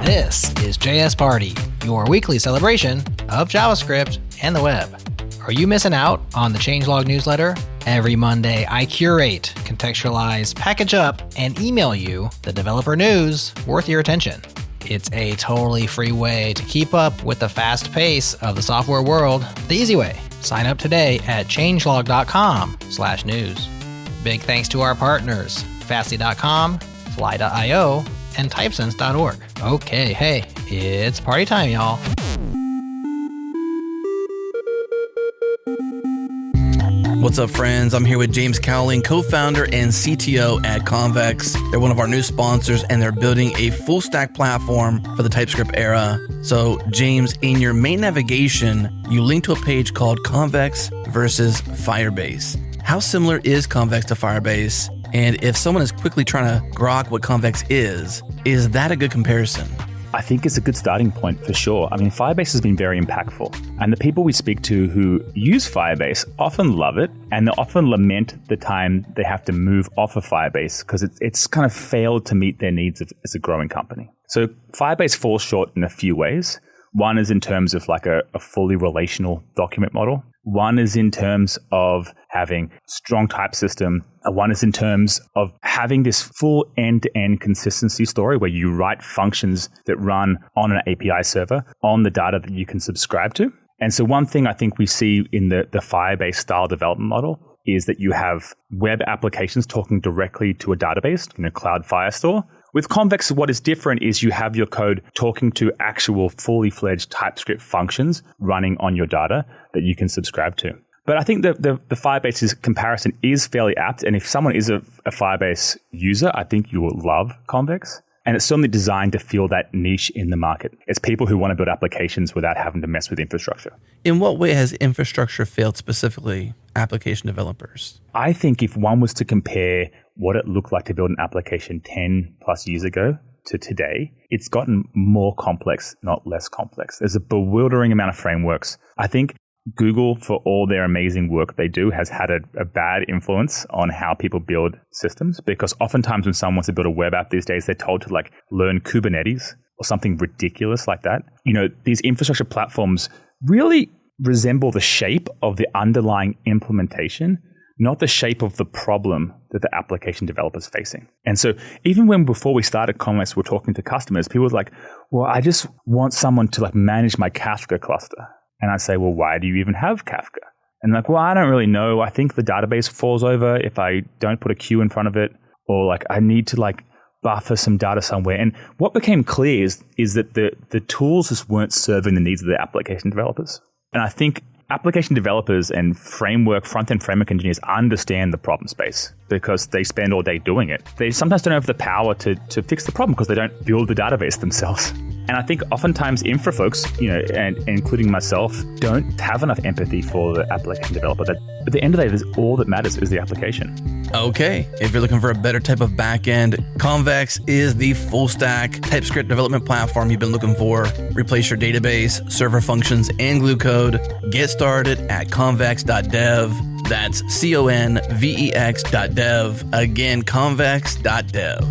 This is JS Party, your weekly celebration of JavaScript and the web. Are you missing out on the changelog newsletter? Every Monday, I curate, contextualize, package up, and email you the developer news worth your attention. It's a totally free way to keep up with the fast pace of the software world the easy way. Sign up today at changelog.com/news. Big thanks to our partners, Fastly.com, Fly.io, and Typesense.org. Okay, hey, it's party time, y'all. What's up, friends? I'm here with James Cowling, co-founder and CTO at Convex. They're one of our new sponsors, and they're building a full-stack platform for the TypeScript era. So, James, in your main navigation, you link to a page called Convex versus Firebase. How similar is Convex to Firebase? And if someone is quickly trying to grok what Convex is that a good comparison? I think it's a good starting point for sure. I mean, Firebase has been very impactful. And the people we speak to who use Firebase often love it, and they often lament the time they have to move off of Firebase because it's kind of failed to meet their needs as a growing company. So Firebase falls short in a few ways. One is in terms of like a fully relational document model. One is in terms of having strong type system. One is in terms of having this full end-to-end consistency story where you write functions that run on an API server on the data that you can subscribe to. And so one thing I think we see in the Firebase style development model is that you have web applications talking directly to a database, Cloud Firestore. With Convex, what is different is you have your code talking to actual fully fledged TypeScript functions running on your data that you can subscribe to. But I think the Firebase comparison is fairly apt. And if someone is a Firebase user, I think you will love Convex. And it's certainly designed to fill that niche in the market. It's people who want to build applications without having to mess with infrastructure. In what way has infrastructure failed specifically application developers? I think if one was to compare what it looked like to build an application 10 plus years ago to today, it's gotten more complex, not less complex. There's a bewildering amount of frameworks. I think Google, for all their amazing work they do, has had a bad influence on how people build systems, because oftentimes when someone wants to build a web app these days, they're told to like learn Kubernetes or something ridiculous like that. You know, these infrastructure platforms really resemble the shape of the underlying implementation, not the shape of the problem that the application developer is facing. And so even when before we started Convex, we're talking to customers, people were like, well, I just want someone to like manage my Kafka cluster. And I say, well, why do you even have Kafka? And like, well, I don't really know. I think the database falls over if I don't put a queue in front of it, or like I need to like buffer some data somewhere. And what became clear is that the tools just weren't serving the needs of the application developers. And I think application developers and front-end framework engineers understand the problem space because they spend all day doing it. They sometimes don't have the power to fix the problem because they don't build the database themselves. And I think oftentimes infra folks, and including myself, don't have enough empathy for the application developer. That at the end of the day, all that matters is the application. Okay, if you're looking for a better type of backend, Convex is the full stack TypeScript development platform you've been looking for. Replace your database, server functions, and glue code. Get started at convex.dev. That's convex.dev. Again, convex.dev.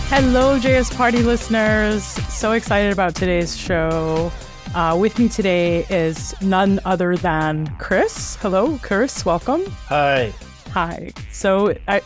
Hello, JS Party listeners. So excited about today's show. With me today is none other than Chris. Hello, Chris. Welcome. Hi. Hi. So I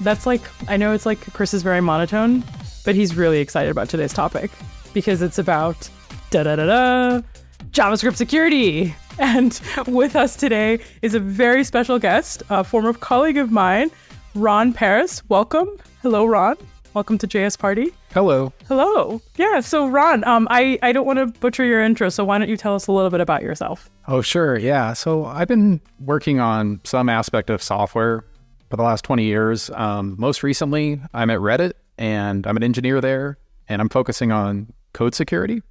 know it's like Chris is very monotone, but he's really excited about today's topic because it's about JavaScript security. And with us today is a very special guest, a former colleague of mine, Ron Perris. Welcome. Hello, Ron. Welcome to JS Party. Hello. Hello. Yeah, so Ron, I don't want to butcher your intro, so why don't you tell us a little bit about yourself? Oh, sure. Yeah. So I've been working on some aspect of software for the last 20 years. Most recently, I'm at Reddit, and I'm an engineer there, and I'm focusing on code security.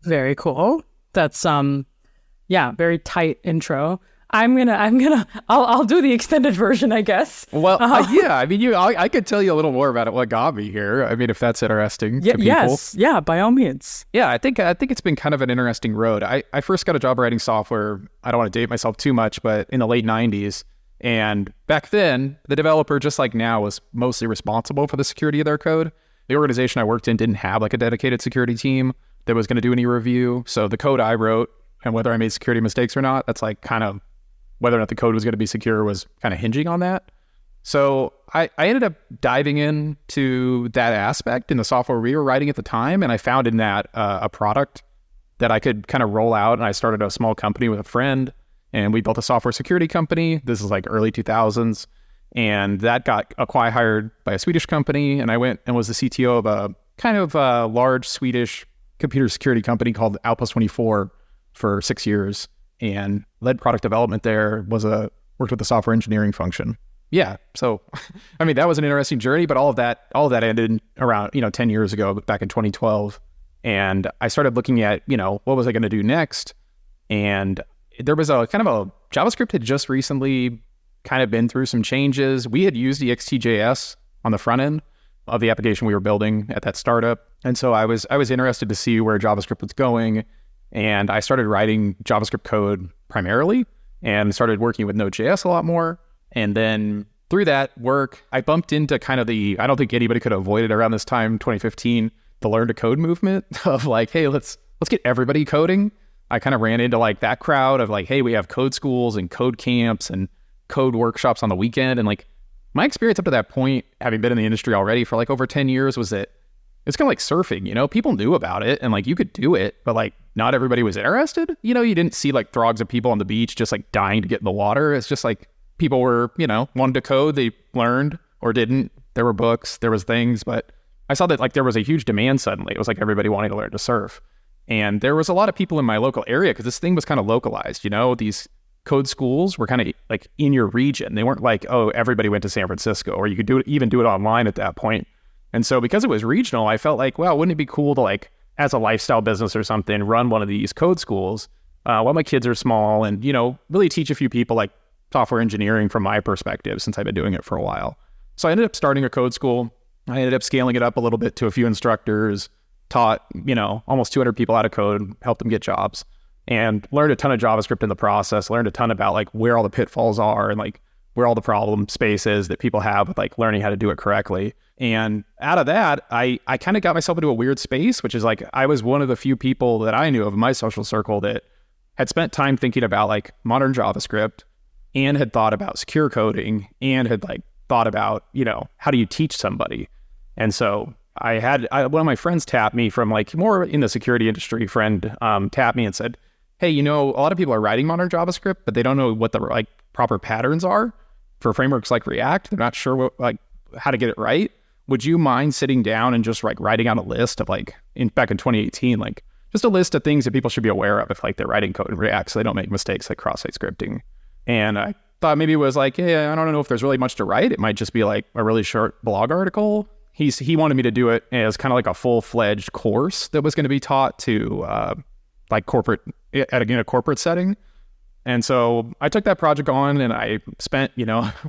Very cool. That's, very tight intro. I'll do the extended version, I guess. Well, yeah, I mean, I could tell you a little more about it, what got me here. I mean, if that's interesting to people. Yes, yeah, by all means. Yeah, I think it's been kind of an interesting road. I first got a job writing software. I don't want to date myself too much, but in the late 90s. And back then, the developer, just like now, was mostly responsible for the security of their code. The organization I worked in didn't have like a dedicated security team that was going to do any review. So the code I wrote and whether I made security mistakes or not, that's like kind of whether or not the code was going to be secure was kind of hinging on that. So I ended up diving into that aspect in the software we were writing at the time. And I found in that a product that I could kind of roll out. And I started a small company with a friend and we built a software security company. This is like early 2000s. And that got acquired by a Swedish company. And I went and was the CTO of a kind of large Swedish computer security company called Outpost 24 for 6 years. And led product development there, worked with the software engineering function. Yeah. So, I mean, that was an interesting journey, but all of that ended around, 10 years ago, back in 2012. And I started looking at, what was I going to do next? And there was a kind of a JavaScript had just recently kind of been through some changes. We had used the XTJS on the front end of the application we were building at that startup. And so I was interested to see where JavaScript was going. And I started writing JavaScript code primarily and started working with Node.js a lot more. And then through that work, I bumped into kind of I don't think anybody could have avoided around this time, 2015, the learn to code movement of like, hey, let's get everybody coding. I kind of ran into like that crowd of like, hey, we have code schools and code camps and code workshops on the weekend. And like my experience up to that point, having been in the industry already for like over 10 years, was that it's kind of like surfing, people knew about it and like you could do it, but like not everybody was interested. You didn't see like throngs of people on the beach just like dying to get in the water. It's just like people were, wanted to code, they learned or didn't. There were books, there was things, but I saw that like there was a huge demand suddenly. It was like everybody wanting to learn to surf. And there was a lot of people in my local area because this thing was kind of localized, these code schools were kind of like in your region. They weren't like, oh, everybody went to San Francisco, or you could even do it online at that point. And so because it was regional, I felt like, well, wouldn't it be cool to like, as a lifestyle business or something, run one of these code schools while my kids are small and, really teach a few people like software engineering from my perspective since I've been doing it for a while. So I ended up starting a code school. I ended up scaling it up a little bit to a few instructors, taught, almost 200 people how to code, helped them get jobs, and learned a ton of JavaScript in the process, learned a ton about like where all the pitfalls are and like where all the problem space is that people have with like learning how to do it correctly. And out of that, I kind of got myself into a weird space, which is like, I was one of the few people that I knew of in my social circle that had spent time thinking about like modern JavaScript and had thought about secure coding and had like thought about, how do you teach somebody? And so one of my friends tapped me from like more in the security industry tapped me and said, hey, a lot of people are writing modern JavaScript, but they don't know what the like proper patterns are for frameworks like React. They're not sure how to get it right. Would you mind sitting down and just like writing out a list of like back in 2018, like just a list of things that people should be aware of if like they're writing code in React so they don't make mistakes like cross-site scripting? And I thought maybe it was like, hey, I don't know if there's really much to write. It might just be like a really short blog article. He wanted me to do it as kind of like a full-fledged course that was going to be taught to like corporate at a corporate setting. And so I took that project on and I spent,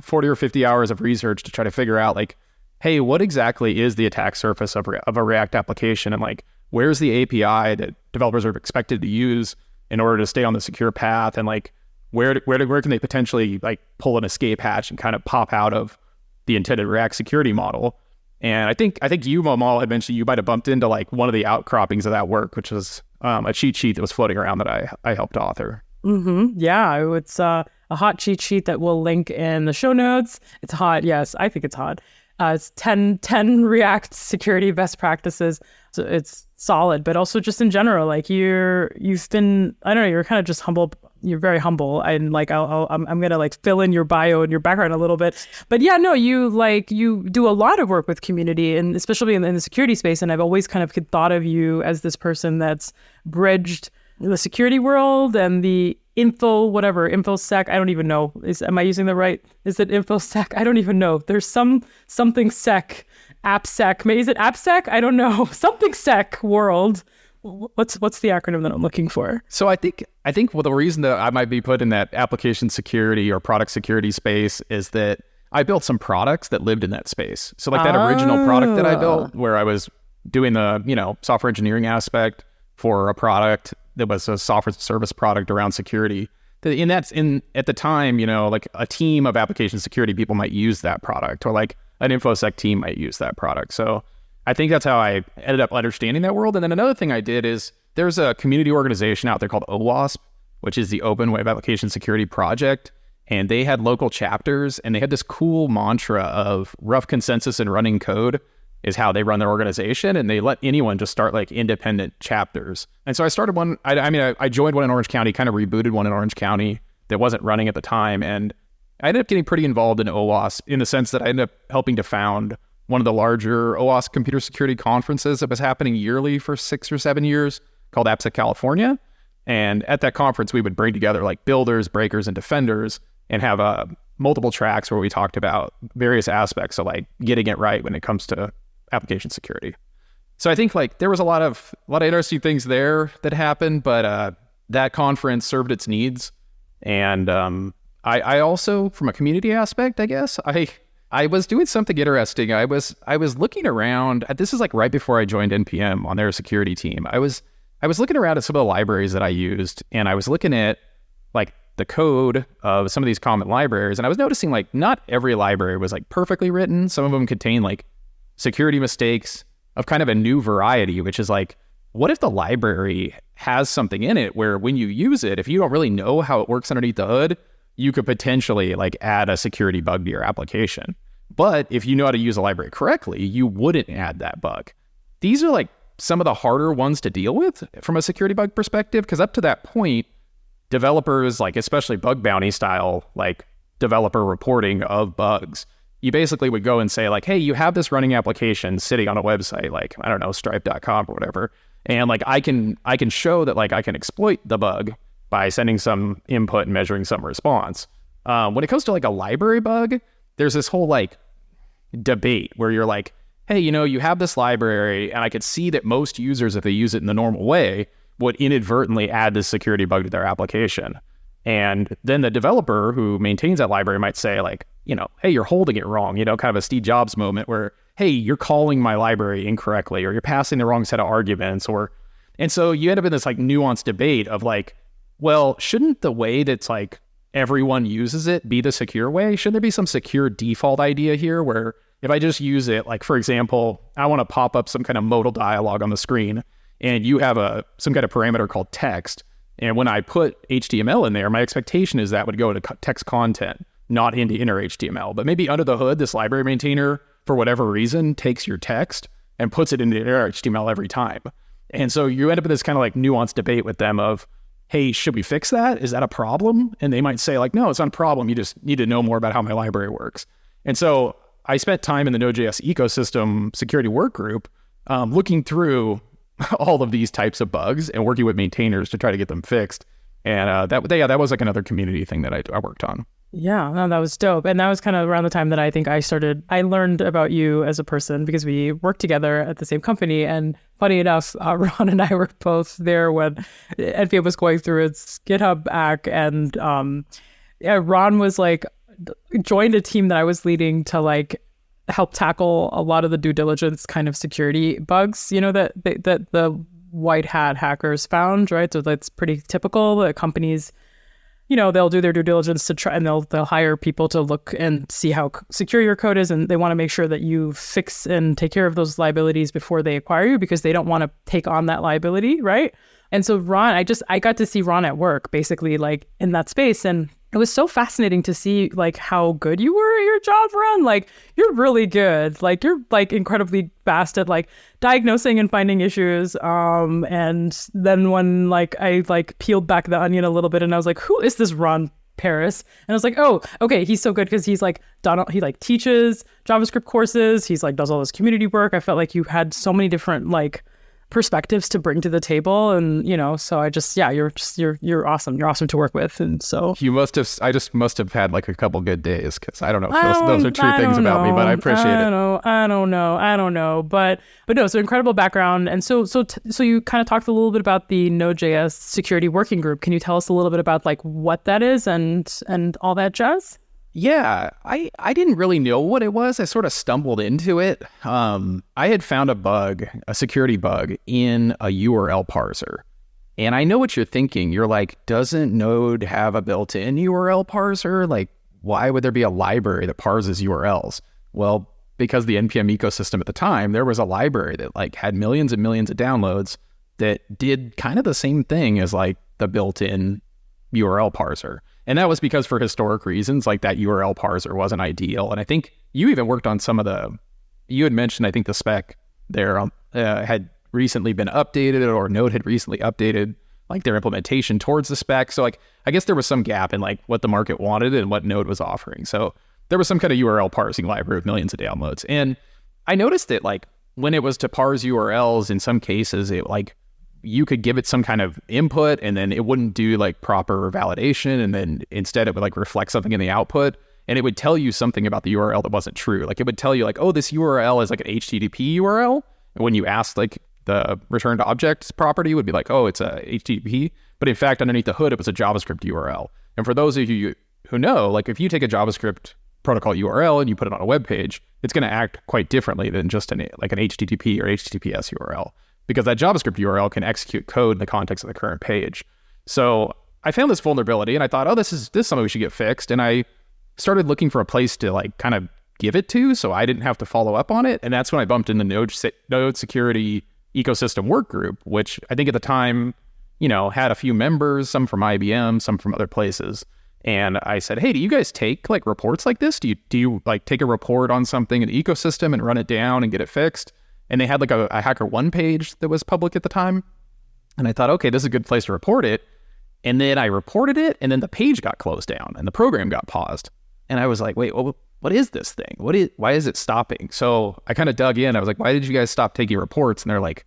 40 or 50 hours of research to try to figure out like, hey, what exactly is the attack surface of a React application? And like, where's the API that developers are expected to use in order to stay on the secure path? And like, where can they potentially like pull an escape hatch and kind of pop out of the intended React security model? And I think you, Momal, had mentioned you might have bumped into like one of the outcroppings of that work, which was a cheat sheet that was floating around that I helped author. Mm-hmm. Yeah, it's a hot cheat sheet that we'll link in the show notes. It's hot. Yes, I think it's hot. It's 10 React security best practices. So it's solid, but also just in general, like you've been, I don't know, you're kind of just humble. You're very humble, and like I'm gonna like fill in your bio and your background a little bit. But yeah, no, you do a lot of work with community, and especially in the security space. And I've always kind of thought of you as this person that's bridged the security world and the infosec. I don't even know. Am I using the right? Is it infosec? I don't even know. There's something sec, appsec. Maybe is it appsec? I don't know. Something sec world What's the acronym that I'm looking for? So I think well, the reason that I might be put in that application security or product security space is that I built some products that lived in that space. So like that original product that I built, where I was doing the software engineering aspect for a product that was a software service product around security. At the time, like a team of application security people might use that product, or like an InfoSec team might use that product. So I think that's how I ended up understanding that world. And then another thing I did is there's a community organization out there called OWASP, which is the Open Web Application Security Project. And they had local chapters, and they had this cool mantra of rough consensus and running code is how they run their organization. And they let anyone just start like independent chapters. And so I started one, I joined one in Orange County, kind of rebooted one in Orange County that wasn't running at the time. And I ended up getting pretty involved in OWASP in the sense that I ended up helping to found one of the larger OWASP computer security conferences that was happening yearly for 6 or 7 years called AppSec California. And at that conference, we would bring together like builders, breakers, and defenders and have multiple tracks where we talked about various aspects of like getting it right when it comes to application security. So I think like there was a lot of interesting things there that happened, but that conference served its needs. And I also, from a community aspect, I guess, I was doing something interesting. I was looking around. This is like right before I joined NPM on their security team. I was looking around at some of the libraries that I used, and I was looking at like the code of some of these common libraries, and I was noticing like not every library was like perfectly written. Some of them contain like security mistakes of kind of a new variety, which is like, what if the library has something in it where when you use it, if you don't really know how it works underneath the hood, you could potentially like add a security bug to your application. But if you know how to use a library correctly, you wouldn't add that bug. These are like some of the harder ones to deal with from a security bug perspective, because up to that point, developers, like especially bug bounty style, like developer reporting of bugs, you basically would go and say like, hey, you have this running application sitting on a website, like, I don't know, stripe.com or whatever. And like, I can show that like I can exploit the bug by sending some input and measuring some response. When it comes to like a library bug, there's this whole like debate where you're like, hey, you have this library, and I could see that most users, if they use it in the normal way, would inadvertently add this security bug to their application. And then the developer who maintains that library might say like, hey, you're holding it wrong, kind of a Steve Jobs moment where, hey, you're calling my library incorrectly, or you're passing the wrong set of arguments, and so you end up in this like nuanced debate of like, well, shouldn't the way that's like everyone uses it be the secure way? Should there be some secure default idea here where if I just use it, like, for example, I want to pop up some kind of modal dialog on the screen, and you have some kind of parameter called text. And when I put HTML in there, my expectation is that would go to text content, not into inner HTML. But maybe under the hood, this library maintainer, for whatever reason, takes your text and puts it into inner HTML every time. And so you end up in this kind of like nuanced debate with them of, hey, should we fix that? Is that a problem? And they might say like, no, it's not a problem. You just need to know more about how my library works. And so I spent time in the Node.js ecosystem security work group looking through all of these types of bugs and working with maintainers to try to get them fixed. And that was like another community thing that I worked on. Yeah, no, that was dope. And that was kind of around the time that I think I learned about you as a person because we worked together at the same company. And funny enough, Ron and I were both there when NPM was going through its GitHub hack. And Ron was like, joined a team that I was leading to like help tackle a lot of the due diligence kind of security bugs, that the white hat hackers found, right? So that's pretty typical that companies, they'll do their due diligence to try, and they'll hire people to look and see how secure your code is, and they want to make sure that you fix and take care of those liabilities before they acquire you because they don't want to take on that liability, right? And so Ron, I got to see Ron at work, basically like in that space, and it was so fascinating to see like how good you were at your job, Ron. Like you're really good. Like you're like incredibly fast at like diagnosing and finding issues. And then when like I like peeled back the onion a little bit and I was like, who is this Ron Perris? And I was like, oh, okay, he's so good because he's like he like teaches JavaScript courses. He's like does all this community work. I felt like you had so many different like perspectives to bring to the table. And, so you're awesome. You're awesome to work with. And so I just must have had like a couple good days, because I don't know if those are true things about me, but I appreciate it. I don't know. But no, so incredible background. And so you kind of talked a little bit about the Node.js security working group. Can you tell us a little bit about like what that is and all that jazz? Yeah, I didn't really know what it was. I sort of stumbled into it. I had found a security bug in a URL parser. And I know what you're thinking. You're like, doesn't Node have a built-in URL parser? Like, why would there be a library that parses URLs? Well, because the NPM ecosystem at the time, there was a library that like had millions and millions of downloads that did kind of the same thing as like the built-in URL parser. And that was because for historic reasons, like that URL parser wasn't ideal. And I think you even worked on you had mentioned, I think the spec there had recently been updated, or Node had recently updated like their implementation towards the spec. So like, I guess there was some gap in like what the market wanted and what Node was offering. So there was some kind of URL parsing library with millions of downloads. And I noticed that like when it was to parse URLs, in some cases, it like, you could give it some kind of input and then it wouldn't do like proper validation. And then instead it would like reflect something in the output, and it would tell you something about the URL that wasn't true. Like it would tell you like, oh, this URL is like an HTTP URL. And when you asked like the return to object property, would be like, oh, it's a HTTP. But in fact, underneath the hood, it was a JavaScript URL. And for those of you who know, like if you take a JavaScript protocol URL and you put it on a web page, it's going to act quite differently than just an HTTP or HTTPS URL. Because that JavaScript URL can execute code in the context of the current page. So I found this vulnerability and I thought, oh, this is something we should get fixed. And I started looking for a place to like kind of give it to, so I didn't have to follow up on it. And that's when I bumped in the Node security ecosystem work group, which I think at the time, had a few members, some from IBM, some from other places. And I said, hey, do you guys take like reports like this? Do you like take a report on something in the ecosystem and run it down and get it fixed? And they had like a HackerOne page that was public at the time. And I thought, okay, this is a good place to report it. And then I reported it, and then the page got closed down and the program got paused. And I was like, wait, what is this thing? Why is it stopping? So I kind of dug in. I was like, why did you guys stop taking reports? And they're like,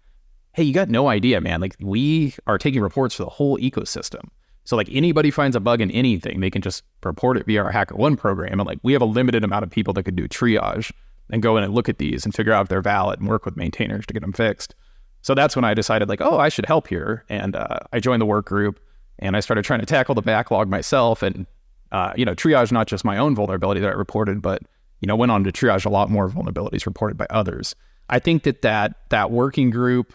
hey, you got no idea, man. Like we are taking reports for the whole ecosystem. So like anybody finds a bug in anything, they can just report it via our HackerOne program. And like we have a limited amount of people that could do triage and go in and look at these and figure out if they're valid and work with maintainers to get them fixed. So that's when I decided like, oh, I should help here. And I joined the work group and I started trying to tackle the backlog myself and, triage not just my own vulnerability that I reported, but, went on to triage a lot more vulnerabilities reported by others. I think that working group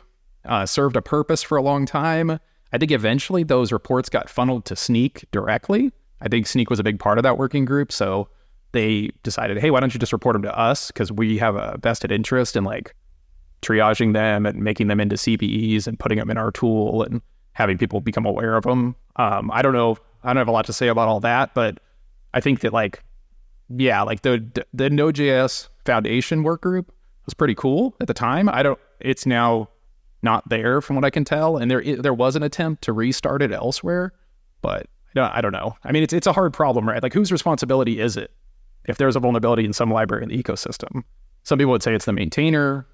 served a purpose for a long time. I think eventually those reports got funneled to Sneak directly. I think Sneak was a big part of that working group. So they decided, hey, why don't you just report them to us? Because we have a vested interest in like triaging them and making them into CVEs and putting them in our tool and having people become aware of them. I don't know. I don't have a lot to say about all that, but I think that like the Node.js Foundation work group was pretty cool at the time. It's now not there from what I can tell. And there was an attempt to restart it elsewhere, but I don't know. I mean, it's a hard problem, right? Like whose responsibility is it if there's a vulnerability in some library in the ecosystem? Some people would say it's the maintainer.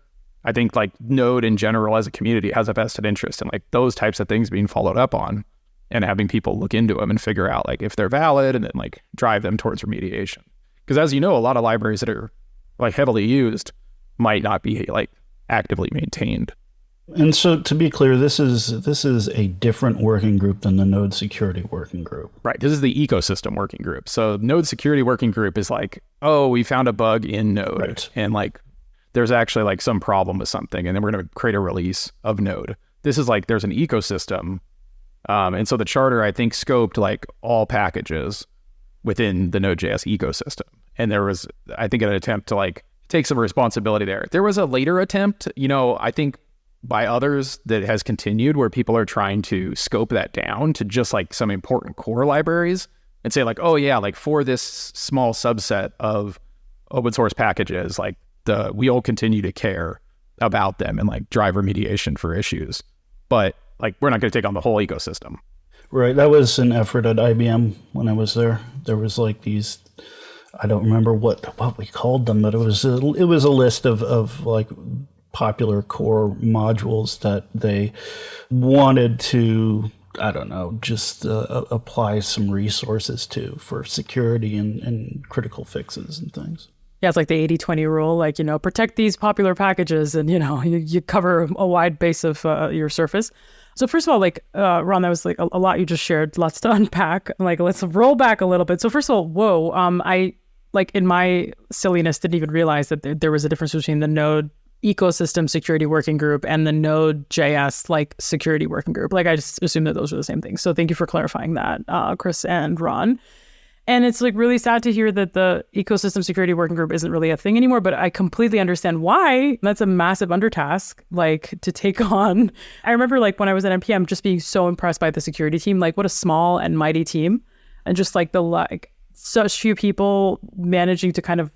I think like Node in general as a community has a vested interest in like those types of things being followed up on and having people look into them and figure out like if they're valid and then like drive them towards remediation. Because as you know, a lot of libraries that are like heavily used might not be like actively maintained. And so to be clear, this is a different working group than the Node security working group. Right. This is the ecosystem working group. So Node security working group is like, oh, we found a bug in Node. Right. And like there's actually like some problem with something. And then we're going to create a release of Node. This is like there's an ecosystem. And so the charter, I think, scoped like all packages within the Node.js ecosystem. And there was, I think, an attempt to like take some responsibility there. There was a later attempt, I think, by others that has continued where people are trying to scope that down to just like some important core libraries and say like, oh yeah, like for this small subset of open source packages, like we'll continue to care about them and like drive remediation for issues. But like, we're not going to take on the whole ecosystem. Right. That was an effort at IBM when I was there. There was like these, I don't remember what we called them, but it was a list of like popular core modules that they wanted to, I don't know, just apply some resources to for security and critical fixes and things. Yeah, it's like the 80-20 rule, like, protect these popular packages and, you cover a wide base of your surface. So first of all, like, Ron, that was like a lot you just shared, lots to unpack. Like, let's roll back a little bit. So first of all, whoa, I, like, in my silliness, didn't even realize that there was a difference between the Node ecosystem security working group and the Node.js, like, security working group. Like, I just assumed that those were the same thing. So thank you for clarifying that, Chris and Ron. And it's like really sad to hear that the ecosystem security working group isn't really a thing anymore, but I completely understand why. That's a massive undertask, like, to take on. I remember, like, when I was at NPM, just being so impressed by the security team, like, what a small and mighty team. And just like such few people managing to kind of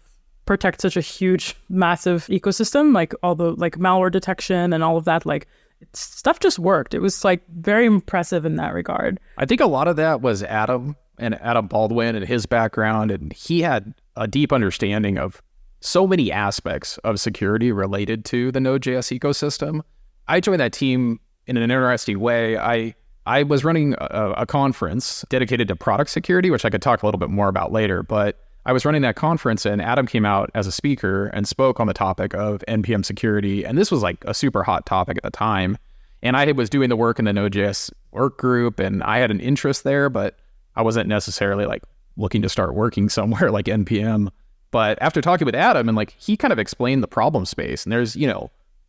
protect such a huge, massive ecosystem, like all the like malware detection and all of that, like, stuff just worked. It was like very impressive in that regard. I think a lot of that was Adam Baldwin and his background, and he had a deep understanding of so many aspects of security related to the Node.js ecosystem. I joined that team in an interesting way. I was running a conference dedicated to product security, which I could talk a little bit more about later, but I was running that conference and Adam came out as a speaker and spoke on the topic of NPM security, and this was like a super hot topic at the time. And I was doing the work in the Node.js work group, and I had an interest there, but I wasn't necessarily like looking to start working somewhere like NPM. But after talking with Adam, and like he kind of explained the problem space, and there's,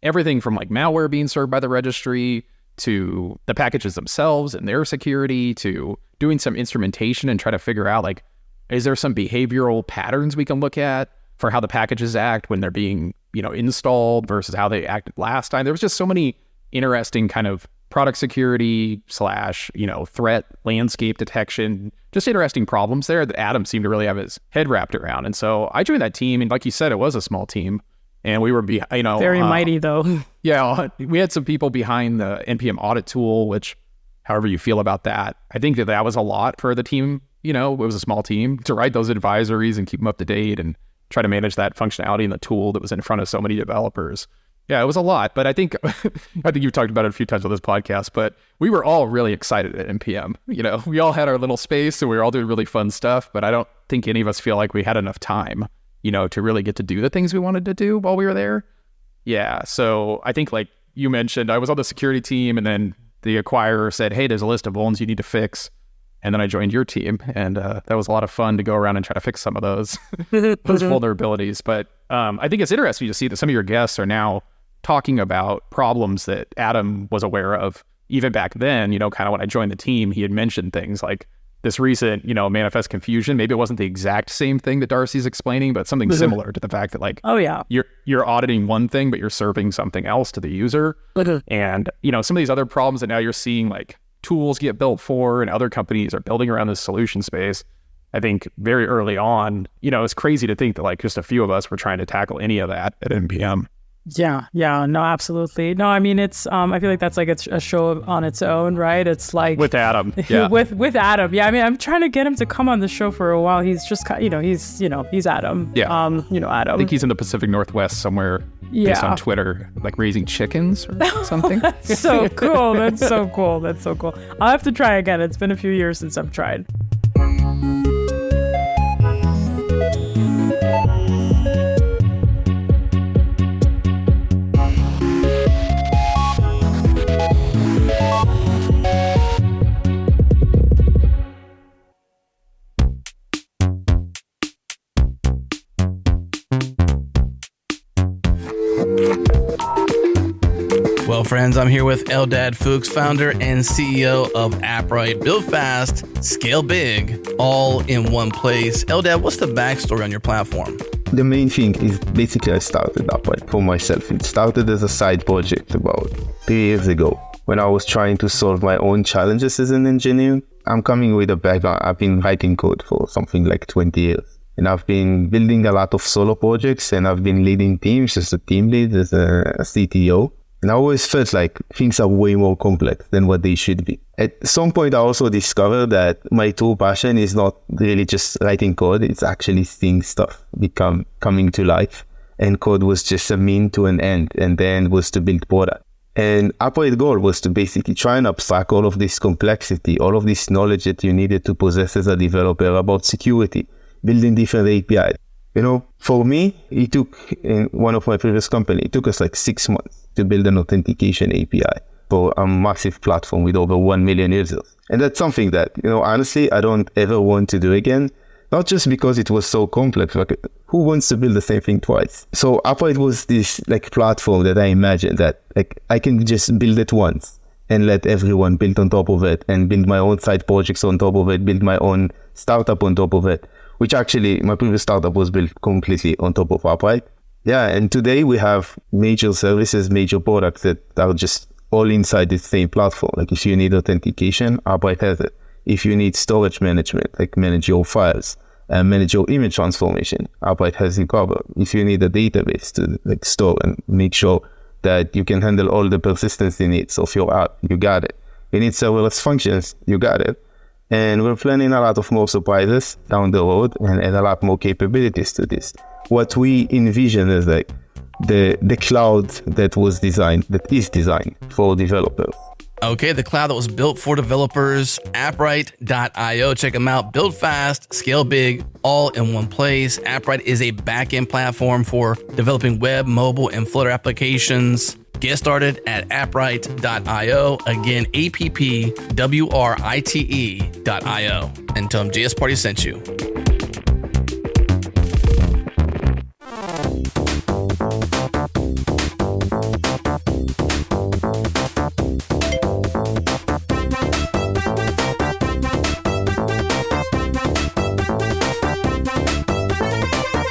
everything from like malware being served by the registry to the packages themselves and their security to doing some instrumentation and try to figure out, like, is there some behavioral patterns we can look at for how the packages act when they're being, installed versus how they acted last time. There was just so many interesting kind of product security / threat landscape detection, just interesting problems there that Adam seemed to really have his head wrapped around. And so I joined that team, and like you said, it was a small team, and we were very mighty though. Yeah, we had some people behind the NPM audit tool, which, however you feel about that, I think that was a lot for the team. It was a small team to write those advisories and keep them up to date and try to manage that functionality in the tool that was in front of so many developers. Yeah, it was a lot, but I think you've talked about it a few times on this podcast, but we were all really excited at NPM. We all had our little space and we were all doing really fun stuff, but I don't think any of us feel like we had enough time, to really get to do the things we wanted to do while we were there. Yeah, so I think, like you mentioned, I was on the security team, and then the acquirer said, hey, there's a list of vulns you need to fix. And then I joined your team, and that was a lot of fun to go around and try to fix some of those vulnerabilities. But I think it's interesting to see that some of your guests are now talking about problems that Adam was aware of even back then. Kind of when I joined the team, he had mentioned things like this recent, manifest confusion. Maybe it wasn't the exact same thing that Darcy's explaining, but something similar to the fact that, like, oh yeah, you're auditing one thing, but you're serving something else to the user. And some of these other problems that now you're seeing, like, tools get built for, and other companies are building around this solution space. I think very early on, it's crazy to think that, like, just a few of us were trying to tackle any of that at NPM. Yeah, no, absolutely. No, I mean, it's, I feel like that's like a show on its own, right? It's like with Adam. Yeah. with Adam. Yeah. I mean, I'm trying to get him to come on the show for a while. He's just, he's Adam. Yeah. Adam. I think he's in the Pacific Northwest somewhere, based on Twitter, like raising chickens or something. That's so cool. That's so cool. I'll have to try again. It's been a few years since I've tried. Well, friends, I'm here with Eldad Fuchs, founder and CEO of AppRight. Build fast, scale big, all in one place. Eldad, what's the backstory on your platform? The main thing is basically I started AppRight for myself. It started as a side project about 3 years ago when I was trying to solve my own challenges as an engineer. I'm coming with a background. I've been writing code for something like 20 years. And I've been building a lot of solo projects, and I've been leading teams as a team lead, as a CTO. And I always felt like things are way more complex than what they should be. At some point, I also discovered that my true passion is not really just writing code. It's actually seeing stuff coming to life and code was just a mean to an end, and then was to build product. And Upright goal was to basically try and abstract all of this complexity, all of this knowledge that you needed to possess as a developer about security, building different APIs. You know, for me, it took, in one of my previous companies, it took us like 6 months to build an authentication API for a massive platform with over 1 million users. And that's something that, you know, honestly, I don't ever want to do again. Not just because it was so complex, like who wants to build the same thing twice? So Upright was this like platform that I imagined that like I can just build it once and let everyone build on top of it and build my own side projects on top of it, build my own startup on top of it, which actually my previous startup was built completely on top of Upright. Yeah, and today we have major services, major products that are just all inside the same platform. Like if you need authentication, Upright has it. If you need storage management, like manage your files and manage your image transformation, Upright has you covered. If you need a database to like store and make sure that you can handle all the persistency needs of your app, you got it. You need serverless functions, you got it. And we're planning a lot of more surprises down the road and add a lot more capabilities to this. What we envision is like the cloud that is designed for developers. Okay, the cloud that was built for developers, Appright.io. Check them out. Build fast, scale big, all in one place. Appright is a backend platform for developing web, mobile, and Flutter applications. Get started at Appright.io. Again, APPWRITE.io. And tell them JS Party sent you.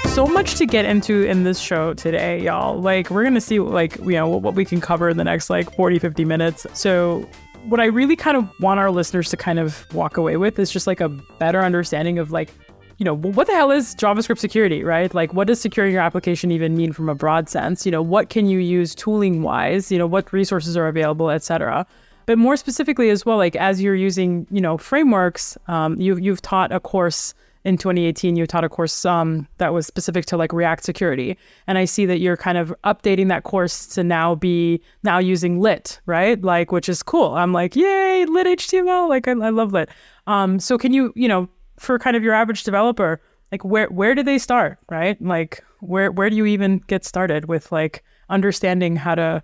So much to get into in this show today, y'all. Like, we're gonna see like, you know, what we can cover in the next like 40-50 minutes. So what I really kind of want our listeners to kind of walk away with is just like a better understanding of like, you know, what the hell is JavaScript security, right? Like, what does securing your application even mean from a broad sense? You know, what can you use tooling wise? You know, what resources are available, etc. But more specifically as well, like as you're using, you know, frameworks, you've taught a course in 2018, you taught a course that was specific to like React security. And I see that you're kind of updating that course to now using Lit, right? Like, which is cool. I'm like, yay, Lit HTML. Like, I love Lit. So can you, you know, for kind of your average developer, like where do they start, right? Like, where do you even get started with like understanding how to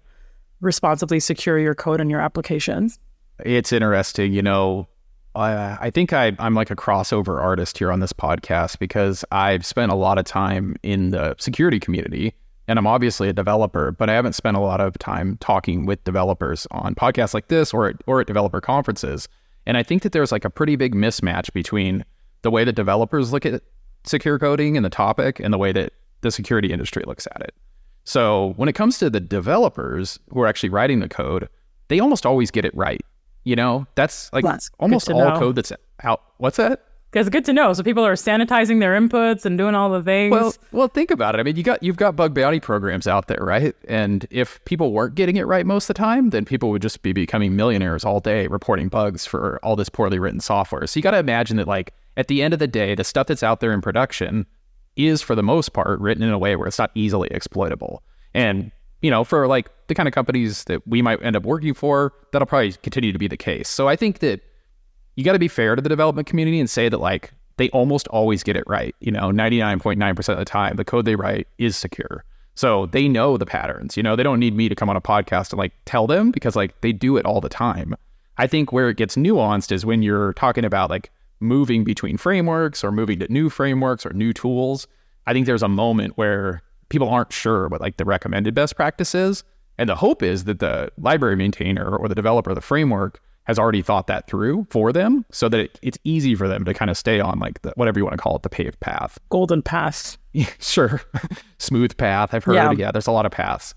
responsibly secure your code and your applications? It's interesting, you know. I think I'm like a crossover artist here on this podcast because I've spent a lot of time in the security community and I'm obviously a developer, but I haven't spent a lot of time talking with developers on podcasts like this or at developer conferences. And I think that there's like a pretty big mismatch between the way that developers look at secure coding and the topic and the way that the security industry looks at it. So when it comes to the developers who are actually writing the code, they almost always get it right. You know, that's like almost all code that's out. What's that? It's good to know. So people are sanitizing their inputs and doing all the things. Well, think about it. I mean, you've got bug bounty programs out there, right? And if people weren't getting it right most of the time, then people would just be becoming millionaires all day reporting bugs for all this poorly written software. So you got to imagine that, like, at the end of the day, the stuff that's out there in production is, for the most part, written in a way where it's not easily exploitable. And you know, for like the kind of companies that we might end up working for, that'll probably continue to be the case. So I think that you got to be fair to the development community and say that like they almost always get it right. You know, 99.9% of the time, the code they write is secure. So they know the patterns. You know, they don't need me to come on a podcast and like tell them because like they do it all the time. I think where it gets nuanced is when you're talking about like moving between frameworks or moving to new frameworks or new tools. I think there's a moment where people aren't sure what like the recommended best practice is. And the hope is that the library maintainer or the developer of the framework has already thought that through for them so that it's easy for them to kind of stay on like the, whatever you want to call it, the paved path. Golden path. Sure. Smooth path. I've heard it. Yeah, there's a lot of paths.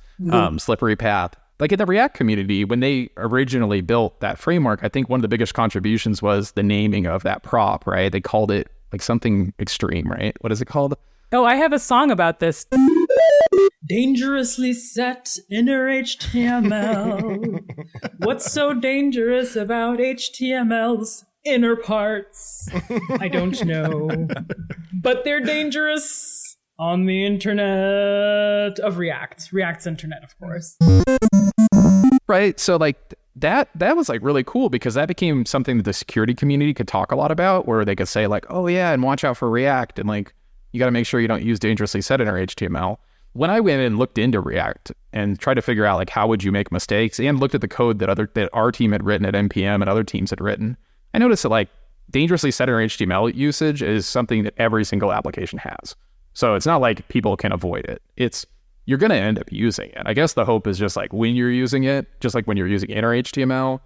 Slippery path. Like in the React community, when they originally built that framework, I think one of the biggest contributions was the naming of that prop, right? They called it like something extreme, right? What is it called? Oh, I have a song about this. Dangerously set inner HTML. What's so dangerous about HTML's inner parts? I don't know. But they're dangerous on the internet of React's internet, of course. Right. So like that was like really cool because that became something that the security community could talk a lot about, where they could say like, oh yeah, and watch out for React, and like you got to make sure you don't use dangerously set inner HTML. When I went and looked into React and tried to figure out like how would you make mistakes, and looked at the code that our team had written at NPM and other teams had written, I noticed that like dangerously set inner HTML usage is something that every single application has. So it's not like people can avoid it. You're going to end up using it. I guess the hope is just like when you're using it, just like when you're using inner HTML,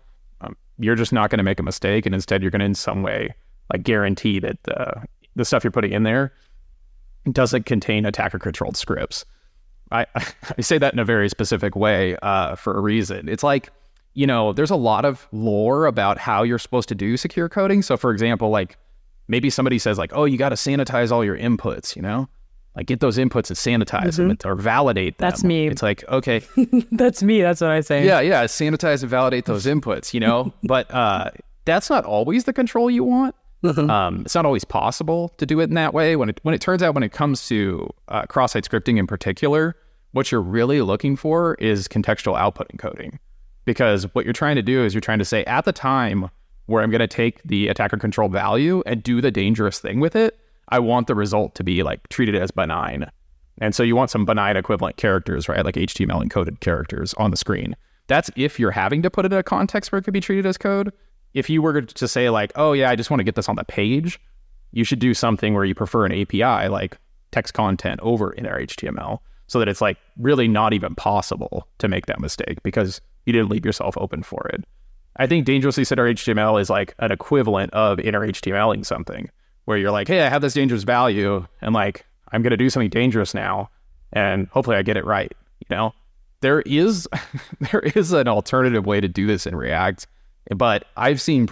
you're just not going to make a mistake, and instead you're going to in some way like guarantee that the stuff you're putting in there doesn't contain attacker controlled scripts. I say that in a very specific way for a reason. It's like, there's a lot of lore about how you're supposed to do secure coding. So for example, like maybe somebody says like, oh, you got to sanitize all your inputs, like get those inputs and sanitize them or validate them. That's me. It's like, okay. That's me. That's what I say. Yeah. Sanitize and validate those inputs, but that's not always the control you want. It's not always possible to do it in that way. When it turns out when it comes to cross-site scripting in particular, what you're really looking for is contextual output encoding. Because what you're trying to do is you're trying to say at the time where I'm going to take the attacker control value and do the dangerous thing with it, I want the result to be like treated as benign. And so you want some benign equivalent characters, right? Like HTML encoded characters on the screen. That's if you're having to put it in a context where it could be treated as code. If you were to say like, oh yeah, I just want to get this on the page, you should do something where you prefer an API like text content over inner HTML, so that it's like really not even possible to make that mistake because you didn't leave yourself open for it. I think dangerously set inner HTML is like an equivalent of inner HTMLing something, where you're like, hey, I have this dangerous value and like, I'm going to do something dangerous now and hopefully I get it right. There is an alternative way to do this in React, but I've seen,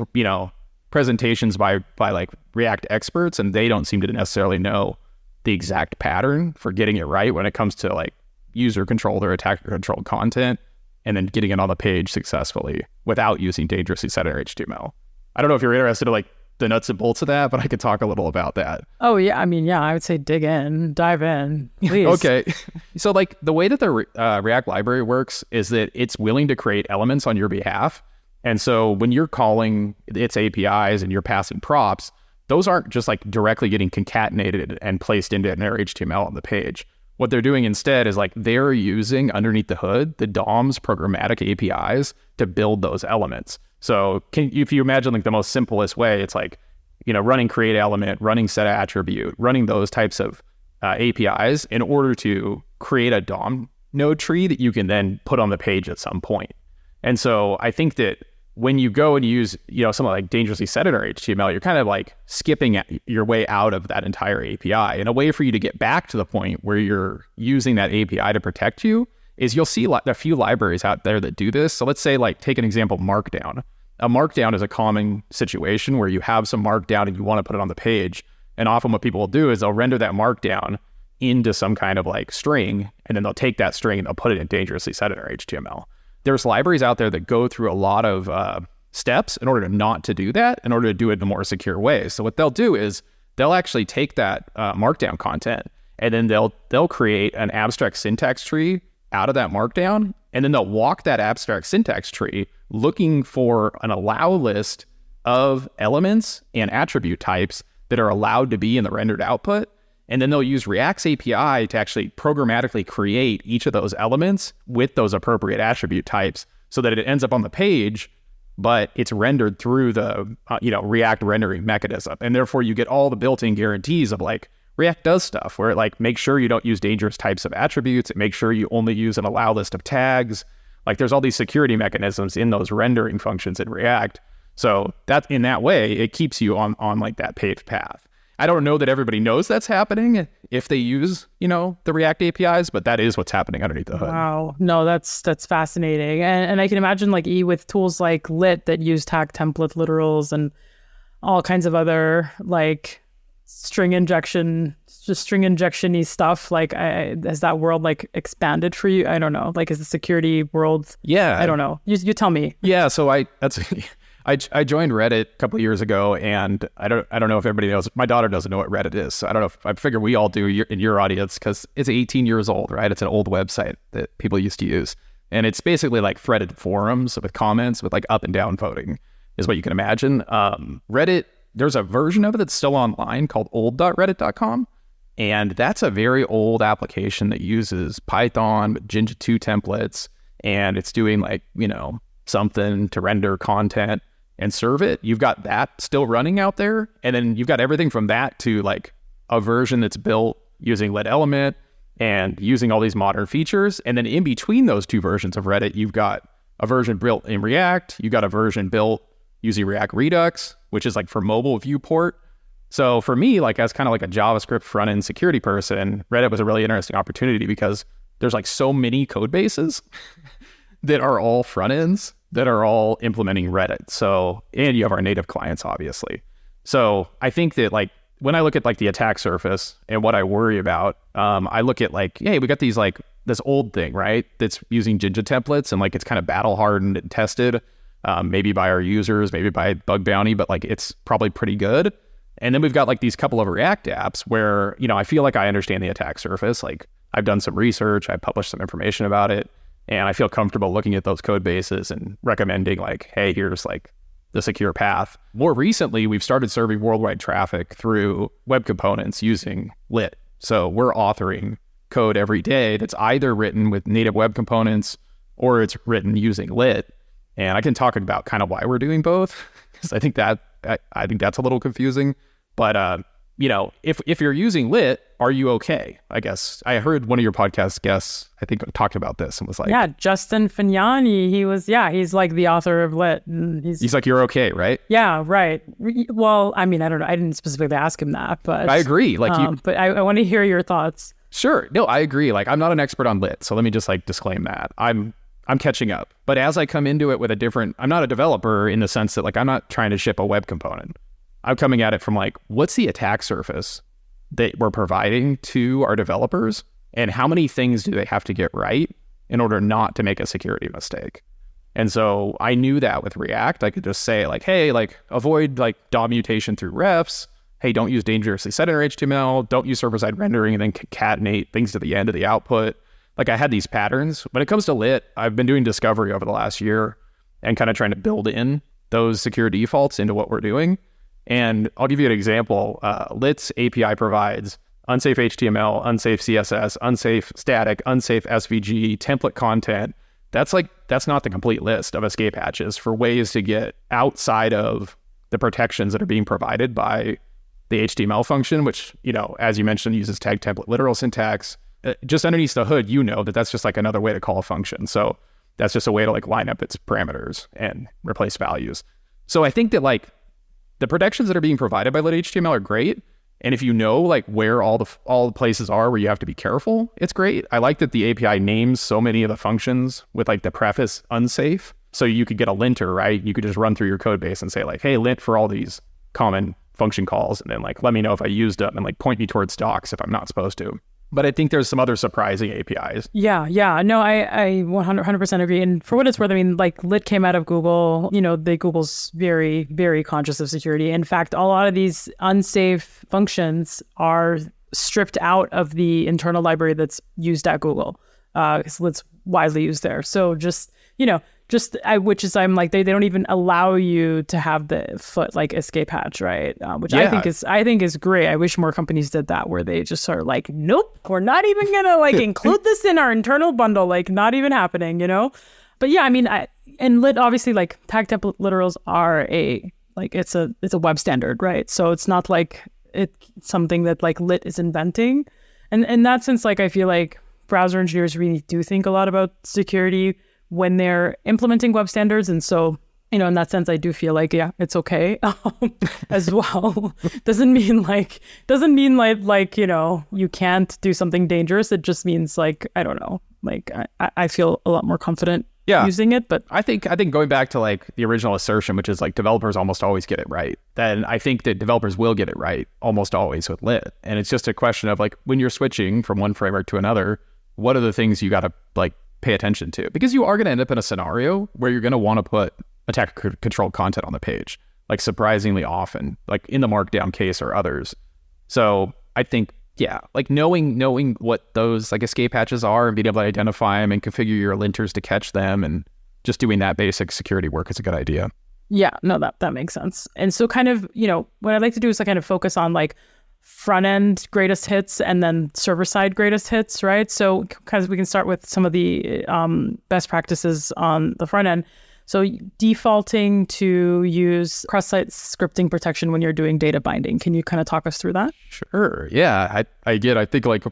presentations by like React experts, and they don't seem to necessarily know the exact pattern for getting it right when it comes to like user controlled or attacker controlled content and then getting it on the page successfully without using dangerously set inner HTML. I don't know if you're interested in like the nuts and bolts of that, but I could talk a little about that. Oh yeah, I mean, yeah, I would say dive in, please. Okay, so like the way that the React library works is that it's willing to create elements on your behalf, and so when you're calling its APIs and you're passing props, those aren't just like directly getting concatenated and placed into inner HTML on the page. What they're doing instead is like they're using underneath the hood the DOM's programmatic APIs to build those elements. So if you imagine like the most simplest way, it's like, running create element, running set attribute, running those types of APIs in order to create a DOM node tree that you can then put on the page at some point. And so I think that when you go and use, something like dangerously set inner HTML, you're kind of like skipping your way out of that entire API. And a way for you to get back to the point where you're using that API to protect you is you'll see a few libraries out there that do this. So let's say like take an example, Markdown. A Markdown is a common situation where you have some Markdown and you want to put it on the page. And often what people will do is they'll render that Markdown into some kind of like string, and then they'll take that string and they'll put it in dangerously set inner HTML. There's libraries out there that go through a lot of steps in order not to do that, in order to do it in a more secure way. So what they'll do is they'll actually take that Markdown content, and then they'll create an abstract syntax tree out of that Markdown, and then they'll walk that abstract syntax tree looking for an allow list of elements and attribute types that are allowed to be in the rendered output. And then they'll use React's API to actually programmatically create each of those elements with those appropriate attribute types so that it ends up on the page, but it's rendered through the React rendering mechanism. And therefore you get all the built-in guarantees of like React does stuff where it like makes sure you don't use dangerous types of attributes. It makes sure you only use an allow list of tags. Like there's all these security mechanisms in those rendering functions in React. So that in that way, it keeps you on like that paved path. I don't know that everybody knows that's happening if they use, the React APIs, but that is what's happening underneath the hood. Wow. No, that's fascinating. And I can imagine like with tools like Lit that use tag template literals and all kinds of other like string injection-y stuff. Like has that world like expanded for you? I don't know. Like is the security world? Yeah. I don't know. You tell me. Yeah. So I joined Reddit a couple of years ago, and I don't know if everybody knows. My daughter doesn't know what Reddit is, so I don't know if I figure we all do in your audience, because it's 18 years old, right? It's an old website that people used to use, and it's basically like threaded forums with comments with like up and down voting, is what you can imagine. Reddit, there's a version of it that's still online called old.reddit.com, and that's a very old application that uses Python with Jinja 2 templates, and it's doing like, something to render content and serve it. You've got that still running out there. And then you've got everything from that to like a version that's built using lit element and using all these modern features. And then in between those two versions of Reddit, you've got a version built in React. You've got a version built using React Redux, which is like for mobile viewport. So for me, like as kind of like a JavaScript front-end security person, Reddit was a really interesting opportunity because there's like so many code bases that are all front ends that are all implementing Reddit. So, and you have our native clients, obviously. So I think that like, when I look at like the attack surface and what I worry about, I look at like, hey, we got these like this old thing, right? That's using Jinja templates and like, it's kind of battle hardened and tested, maybe by our users, maybe by bug bounty, but like, it's probably pretty good. And then we've got like these couple of React apps where, I feel like I understand the attack surface. Like I've done some research, I published some information about it. And I feel comfortable looking at those code bases and recommending like, hey, here's like the secure path. More recently, we've started serving worldwide traffic through web components using Lit. So we're authoring code every day that's either written with native web components or it's written using Lit. And I can talk about kind of why we're doing both, because I think that's a little confusing. But if you're using Lit, are you okay? I guess I heard one of your podcast guests, I think, talked about this and was like, yeah, Justin Fagnani. He's like the author of Lit. And he's like, you're okay, right? Yeah, right. Well, I mean, I don't know. I didn't specifically ask him that, but I agree. Like, but I want to hear your thoughts. Sure. No, I agree. Like, I'm not an expert on Lit, so let me just like disclaim that. I'm catching up. But as I come into it with I'm not a developer in the sense that like I'm not trying to ship a web component. I'm coming at it from like, what's the attack surface that we're providing to our developers, and how many things do they have to get right in order not to make a security mistake? And so I knew that with React, I could just say like, hey, like avoid like DOM mutation through refs. Hey, don't use dangerously set inner HTML. Don't use server-side rendering and then concatenate things to the end of the output. Like I had these patterns. When it comes to Lit, I've been doing discovery over the last year and kind of trying to build in those secure defaults into what we're doing. And I'll give you an example. Lit's API provides unsafe HTML, unsafe CSS, unsafe static, unsafe SVG, template content. That's not the complete list of escape hatches for ways to get outside of the protections that are being provided by the HTML function, which, as you mentioned, uses tag template literal syntax. Just underneath the hood, that's just like another way to call a function. So that's just a way to like line up its parameters and replace values. So I think that like the protections that are being provided by lit HTML are great. And if you know like where all the places are where you have to be careful, it's great. I like that the API names so many of the functions with like the preface unsafe. So you could get a linter, right? You could just run through your code base and say like, hey, lint for all these common function calls. And then like, let me know if I used them and like point me towards docs if I'm not supposed to. But I think there's some other surprising APIs. Yeah. No, I 100% agree. And for what it's worth, I mean, like Lit came out of Google. Google's very, very conscious of security. In fact, a lot of these unsafe functions are stripped out of the internal library that's used at Google. So Lit's widely used there. So I'm like, they don't even allow you to have the foot like escape hatch, right? Which I think is great. I wish more companies did that, where they just sort of like, nope, we're not even gonna like include this in our internal bundle, like not even happening, But yeah, I mean, and Lit obviously like tag template literals are it's a web standard, right? So it's not like it's something that like Lit is inventing, and in that sense, like I feel like browser engineers really do think a lot about security when they're implementing web standards. And so, in that sense, I do feel like, yeah, it's okay as well. Doesn't mean like, you can't do something dangerous. It just means like, I don't know, like I feel a lot more confident using it. But I think going back to like the original assertion, which is like developers almost always get it right, then I think that developers will get it right almost always with Lit. And it's just a question of like, when you're switching from one framework to another, what are the things you got to like pay attention to? Because you are going to end up in a scenario where you're going to want to put controlled content on the page, like surprisingly often, like in the markdown case or others. So I think, yeah, like knowing what those like escape hatches are and being able to identify them and configure your linters to catch them and just doing that basic security work is a good idea. Yeah, no, that makes sense. And so kind of, what I'd like to do is kind of focus on like front end greatest hits and then server side greatest hits, right? So because we can start with some of the best practices on the front end. So defaulting to use cross-site scripting protection when you're doing data binding. Can you kind of talk us through that? Sure. Yeah. I think like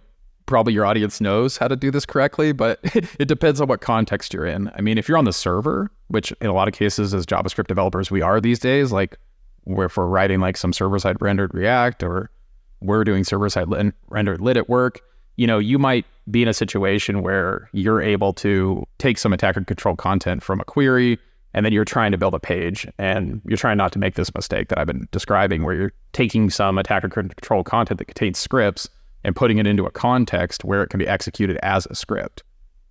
probably your audience knows how to do this correctly, but it depends on what context you're in. I mean, if you're on the server, which in a lot of cases as JavaScript developers we are these days, like if we're writing like some server-side rendered React or we're doing server-side rendered lit at work, you might be in a situation where you're able to take some attacker controlled content from a query, and then you're trying to build a page, and you're trying not to make this mistake that I've been describing, where you're taking some attacker controlled content that contains scripts and putting it into a context where it can be executed as a script.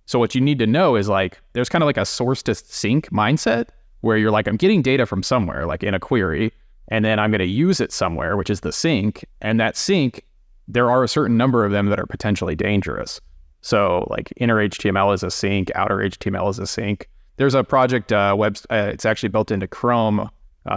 So what you need to know is like, there's kind of like a source to sink mindset where you're like, I'm getting data from somewhere, like in a query, and then I'm going to use it somewhere, which is the sink. And that sink, there are a certain number of them that are potentially dangerous. So like inner HTML is a sink, outer HTML is a sink. There's a project, it's actually built into Chrome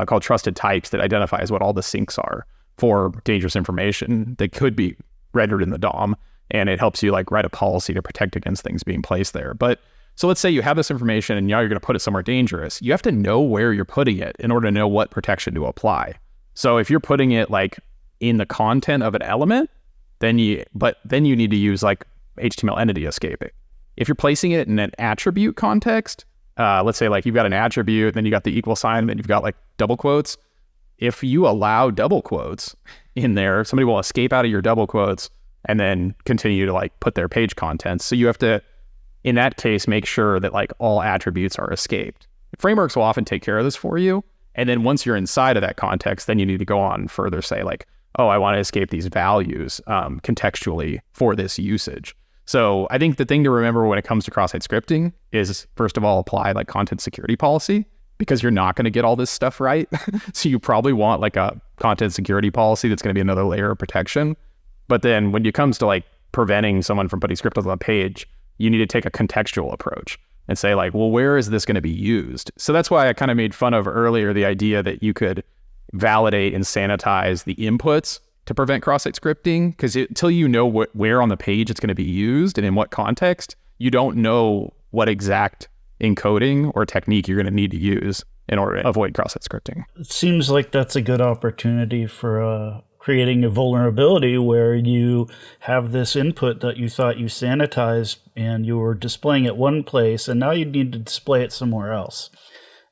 called Trusted Types that identifies what all the sinks are for dangerous information that could be rendered in the DOM. And it helps you like write a policy to protect against things being placed there. But so let's say you have this information and now you're going to put it somewhere dangerous. You have to know where you're putting it in order to know what protection to apply. So if you're putting it like in the content of an element, then you need to use like HTML entity escaping. If you're placing it in an attribute context, let's say like you've got an attribute, then you got the equal sign, then you've got like double quotes. If you allow double quotes in there, somebody will escape out of your double quotes and then continue to like put their page contents. So you have to, in that case, make sure that like all attributes are escaped. Frameworks will often take care of this for you. And then once you're inside of that context, then you need to go on further, say like, oh, I want to escape these values contextually for this usage. So I think the thing to remember when it comes to cross-site scripting is, first of all, apply like content security policy, because you're not going to get all this stuff right. So you probably want like a content security policy that's going to be another layer of protection. But then when it comes to like preventing someone from putting script on the page, you need to take a contextual approach and say like, well, where is this going to be used? So that's why I kind of made fun of earlier the idea that you could validate and sanitize the inputs to prevent cross-site scripting, because until you know where on the page it's going to be used and in what context, you don't know what exact encoding or technique you're going to need to use in order to avoid cross-site scripting. It seems like that's a good opportunity for creating a vulnerability where you have this input that you thought you sanitized and you were displaying it one place, and now you need to display it somewhere else.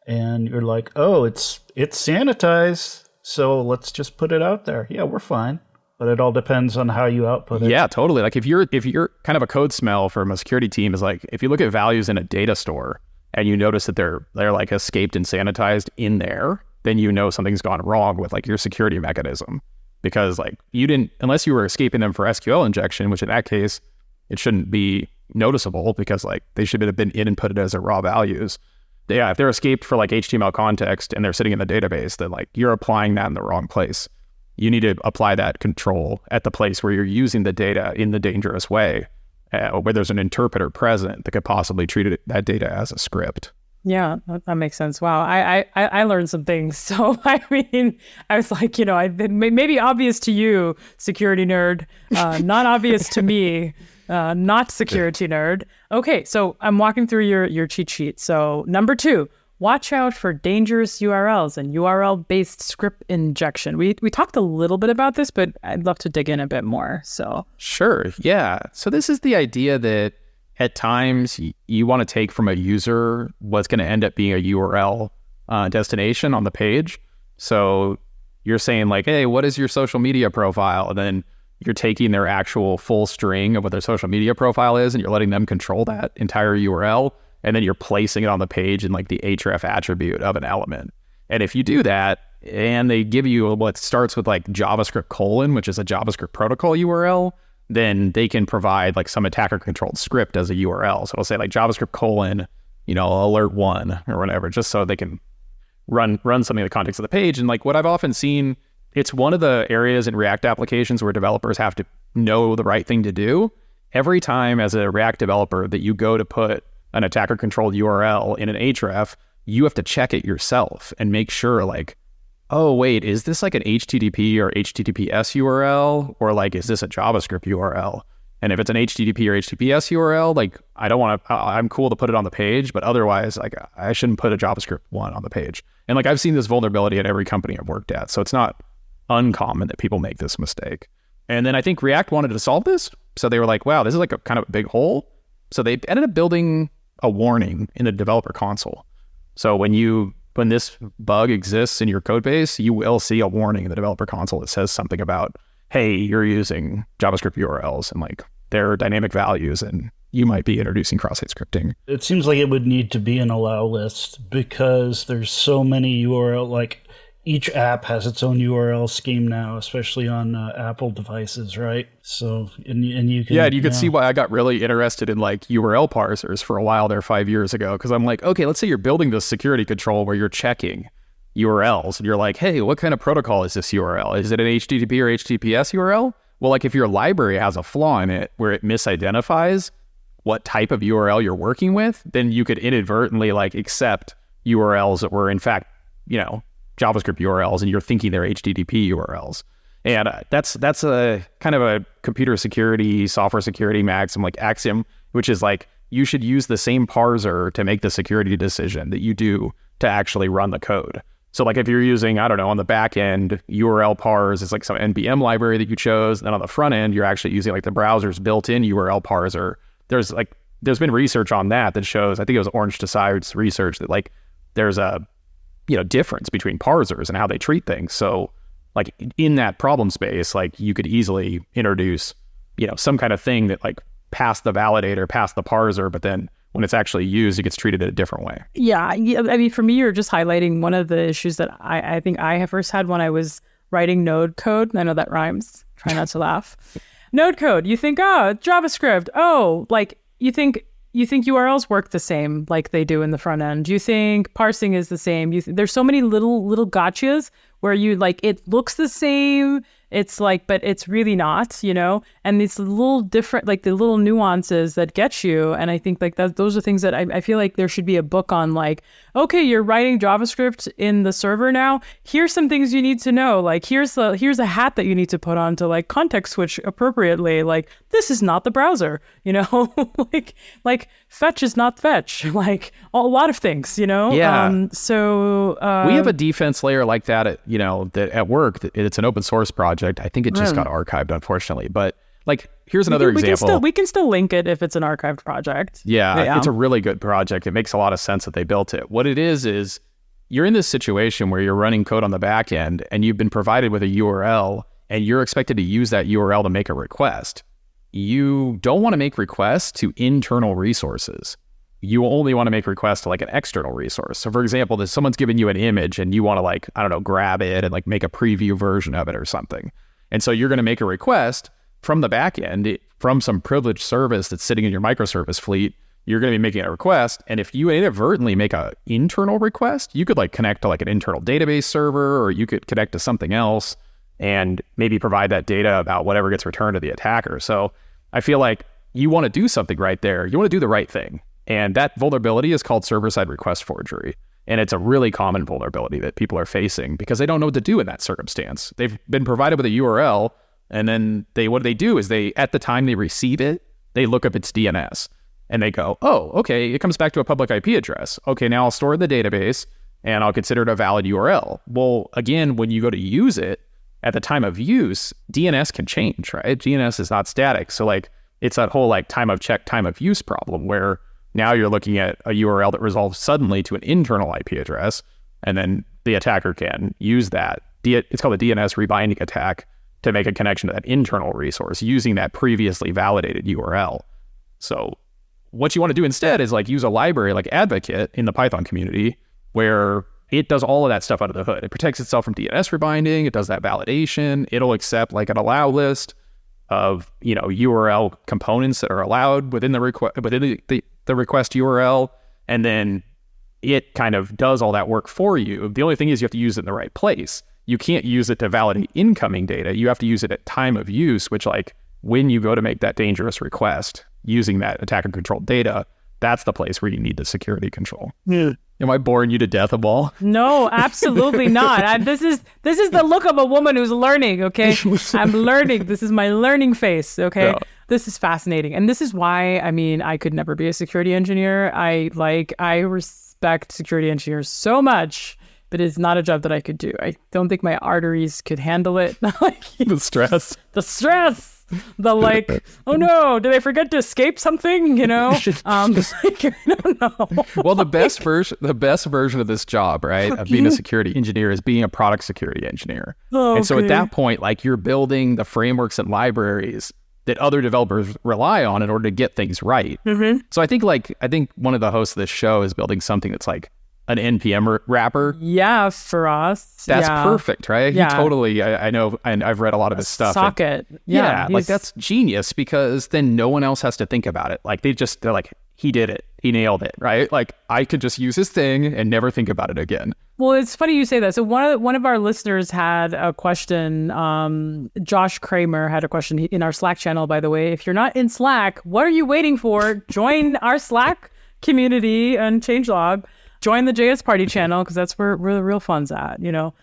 And you're like, oh, it's sanitized, so let's just put it out there. Yeah, we're fine. But it all depends on how you output it. Yeah, totally. Like if you're kind of a code smell from a security team is like, if you look at values in a data store and you notice that they're like escaped and sanitized in there, then you know something's gone wrong with like your security mechanism. Because like you didn't, unless you were escaping them for SQL injection, which in that case, it shouldn't be noticeable because like they should have been inputted as a raw values. Yeah, if they're escaped for like HTML context and they're sitting in the database, then like you're applying that in the wrong place. You need to apply that control at the place where you're using the data in the dangerous way, where there's an interpreter present that could possibly treat that data as a script. Yeah, that makes sense. Wow, I learned some things. So I mean, I was like, maybe obvious to you, security nerd, not obvious to me, not security nerd. Okay, so I'm walking through your cheat sheet. So number 2. Watch out for dangerous URLs and URL-based script injection. We talked a little bit about this, but I'd love to dig in a bit more. So sure, yeah. So this is the idea that at times you want to take from a user what's going to end up being a URL destination on the page. So you're saying like, hey, what is your social media profile? And then you're taking their actual full string of what their social media profile is, and you're letting them control that entire URL. And then you're placing it on the page in like the href attribute of an element. And if you do that, and they give you what starts with like JavaScript : which is a JavaScript protocol URL, then they can provide like some attacker controlled script as a URL. So it'll say like JavaScript : alert 1 or whatever, just so they can run something in the context of the page. And like what I've often seen, it's one of the areas in React applications where developers have to know the right thing to do. Every time as a React developer that you go to put an attacker-controlled URL in an href, you have to check it yourself and make sure like, oh, wait, is this like an HTTP or HTTPS URL? Or like, is this a JavaScript URL? And if it's an HTTP or HTTPS URL, like I'm cool to put it on the page, but otherwise, like I shouldn't put a JavaScript one on the page. And like I've seen this vulnerability at every company I've worked at. So it's not uncommon that people make this mistake. And then I think React wanted to solve this. So they were like, wow, this is like a kind of a big hole. So they ended up building a warning in the developer console. So when this bug exists in your code base, you will see a warning in the developer console that says something about, hey, you're using JavaScript URLs and like their dynamic values, and you might be introducing cross-site scripting. It seems like it would need to be an allow list because there's so many URL, like each app has its own URL scheme now, especially on Apple devices, right? So, and you can... Yeah, you can see why I got really interested in like URL parsers for a while there 5 years ago, because I'm like, okay, let's say you're building this security control where you're checking URLs and you're like, hey, what kind of protocol is this URL? Is it an HTTP or HTTPS URL? Well, like if your library has a flaw in it where it misidentifies what type of URL you're working with, then you could inadvertently like accept URLs that were in fact, JavaScript URLs, and you're thinking they're HTTP URLs. And that's a kind of a computer security, software security maxim, like axiom, which is like you should use the same parser to make the security decision that you do to actually run the code. So like if you're using, I don't know, on the back end, URL parse is like some NPM library that you chose. And then on the front end, you're actually using like the browser's built-in URL parser. There's been research on that shows, I think it was Orange Decide's research, that like there's a difference between parsers and how they treat things. So like in that problem space, like you could easily introduce, some kind of thing that like passed the validator, passed the parser, but then when it's actually used, it gets treated in a different way. Yeah. I mean, for me, you're just highlighting one of the issues that I think I have first had when I was writing Node code. I know that rhymes. Try not to laugh. Node code. You think, JavaScript. Oh, like you think URLs work the same like they do in the front end. You think parsing is the same. There's so many little gotchas where you like it looks the same. It's like, but it's really not, and it's a little different, like the little nuances that get you. And I think like those are things that I feel like there should be a book on, like, okay, you're writing JavaScript in the server now. Here's some things you need to know. Like, here's a hat that you need to put on to like context switch appropriately. Like, this is not the browser, like fetch is not fetch, like a lot of things, Yeah. So we have a defense layer like that at work. It's an open source project. I think it just got archived, unfortunately. But like, here's another example. We can still link it if it's an archived project. Yeah, it's a really good project. It makes a lot of sense that they built it. What it is you're in this situation where you're running code on the back end and you've been provided with a URL and you're expected to use that URL to make a request. You don't want to make requests to internal resources. You only want to make requests to like an external resource. So for example, if someone's given you an image and you want to like, I don't know, grab it and like make a preview version of it or something. And so you're going to make a request from the back end, from some privileged service that's sitting in your microservice fleet. You're going to be making a request. And if you inadvertently make an internal request, you could like connect to like an internal database server, or you could connect to something else and maybe provide that data about whatever gets returned to the attacker. So I feel like you want to do something right there. You want to do the right thing. And that vulnerability is called server-side request forgery. And it's a really common vulnerability that people are facing because they don't know what to do in that circumstance. They've been provided with a URL, and then what they do is at the time they receive it, they look up its DNS. And they go, oh, okay, it comes back to a public IP address. Okay, now I'll store it in the database, and I'll consider it a valid URL. Well, again, when you go to use it, at the time of use, DNS can change, right? DNS is not static. So like it's that whole like time of check, time of use problem where now you're looking at a URL that resolves suddenly to an internal IP address, and then the attacker can use that. It's called a DNS rebinding attack to make a connection to that internal resource using that previously validated URL. So what you want to do instead is like use a library like Advocate in the Python community where it does all of that stuff under the hood. It protects itself from DNS rebinding. It does that validation. It'll accept like an allow list of, URL components that are allowed within the request URL. And then it kind of does all that work for you. The only thing is you have to use it in the right place. You can't use it to validate incoming data. You have to use it at time of use, which like when you go to make that dangerous request using that attacker controlled data, that's the place where you need the security control. Yeah. Am I boring you to death, Amal? No, absolutely not. This is the look of a woman who's learning, okay? I'm learning. This is my learning face, okay? Yeah. This is fascinating. And this is why, I mean, I could never be a security engineer. I respect security engineers so much, but it's not a job that I could do. I don't think my arteries could handle it. The stress. The stress. The like, oh no, did I forget to escape something? You know, I don't know. Well, the best version of this job, right, of being a security engineer is being a product security engineer. Oh, and so at that point, like you're building the frameworks and libraries that other developers rely on in order to get things right. Mm-hmm. So I think one of the hosts of this show is building something that's like an NPM wrapper. Yeah, for us. That's perfect, right? Yeah. He totally, I know, and I've read a lot of his stuff. Socket. Yeah, like that's genius because then no one else has to think about it. Like they're like, he did it. He nailed it, right? Like I could just use his thing and never think about it again. Well, it's funny you say that. So one of our listeners had a question. Josh Kramer had a question in our Slack channel, by the way. If you're not in Slack, what are you waiting for? Join our Slack community and changelog. Join the JS Party channel because that's where the real fun's at, you know.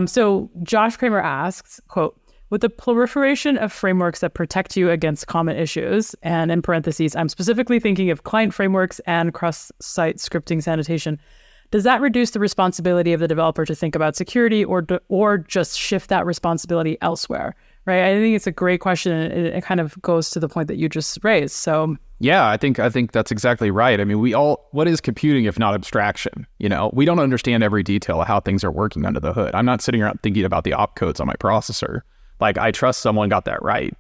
So Josh Kramer asks, quote, with the proliferation of frameworks that protect you against common issues, and in parentheses, I'm specifically thinking of client frameworks and cross-site scripting sanitation, does that reduce the responsibility of the developer to think about security or just shift that responsibility elsewhere? Right. I think it's a great question. And it kind of goes to the point that you just raised. So yeah, I think that's exactly right. I mean, what is computing if not abstraction? You know, we don't understand every detail of how things are working under the hood. I'm not sitting around thinking about the opcodes on my processor. Like I trust someone got that right.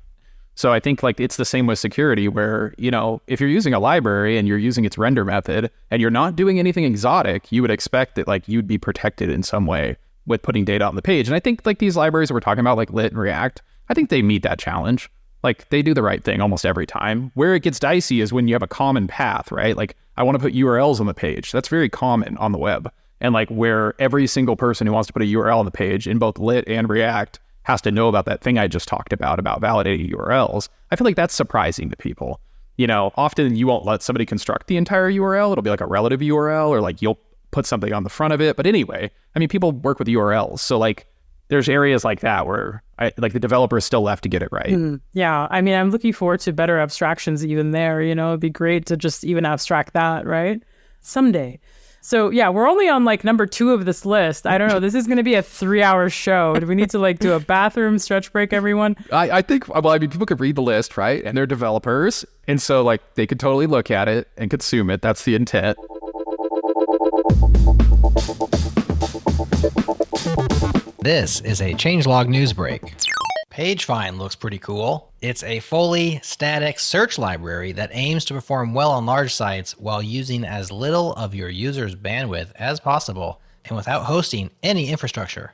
So I think like it's the same with security where, you know, if you're using a library and you're using its render method and you're not doing anything exotic, you would expect that like you'd be protected in some way with putting data on the page. And I think like these libraries that we're talking about, like Lit and React, I think they meet that challenge. Like they do the right thing almost every time. Where it gets dicey is when you have a common path, right? Like I want to put URLs on the page. That's very common on the web. And like where every single person who wants to put a URL on the page in both Lit and React has to know about that thing I just talked about validating URLs. I feel like that's surprising to people. You know, often you won't let somebody construct the entire URL. It'll be like a relative URL or like you'll put something on the front of it. But anyway, I mean, people work with URLs. So like there's areas like that where the developer is still left to get it right. Yeah. I mean, I'm looking forward to better abstractions even there. You know, it'd be great to just even abstract that, right? Someday. So yeah, we're only on like number 2 of this list. I don't know. This is going to be a 3-hour show. Do we need to like do a bathroom stretch break, everyone? I think, well, I mean, people could read the list, right? And they're developers. And so like they could totally look at it and consume it. That's the intent. This is a changelog news break. PageFind looks pretty cool. It's a fully static search library that aims to perform well on large sites while using as little of your user's bandwidth as possible and without hosting any infrastructure.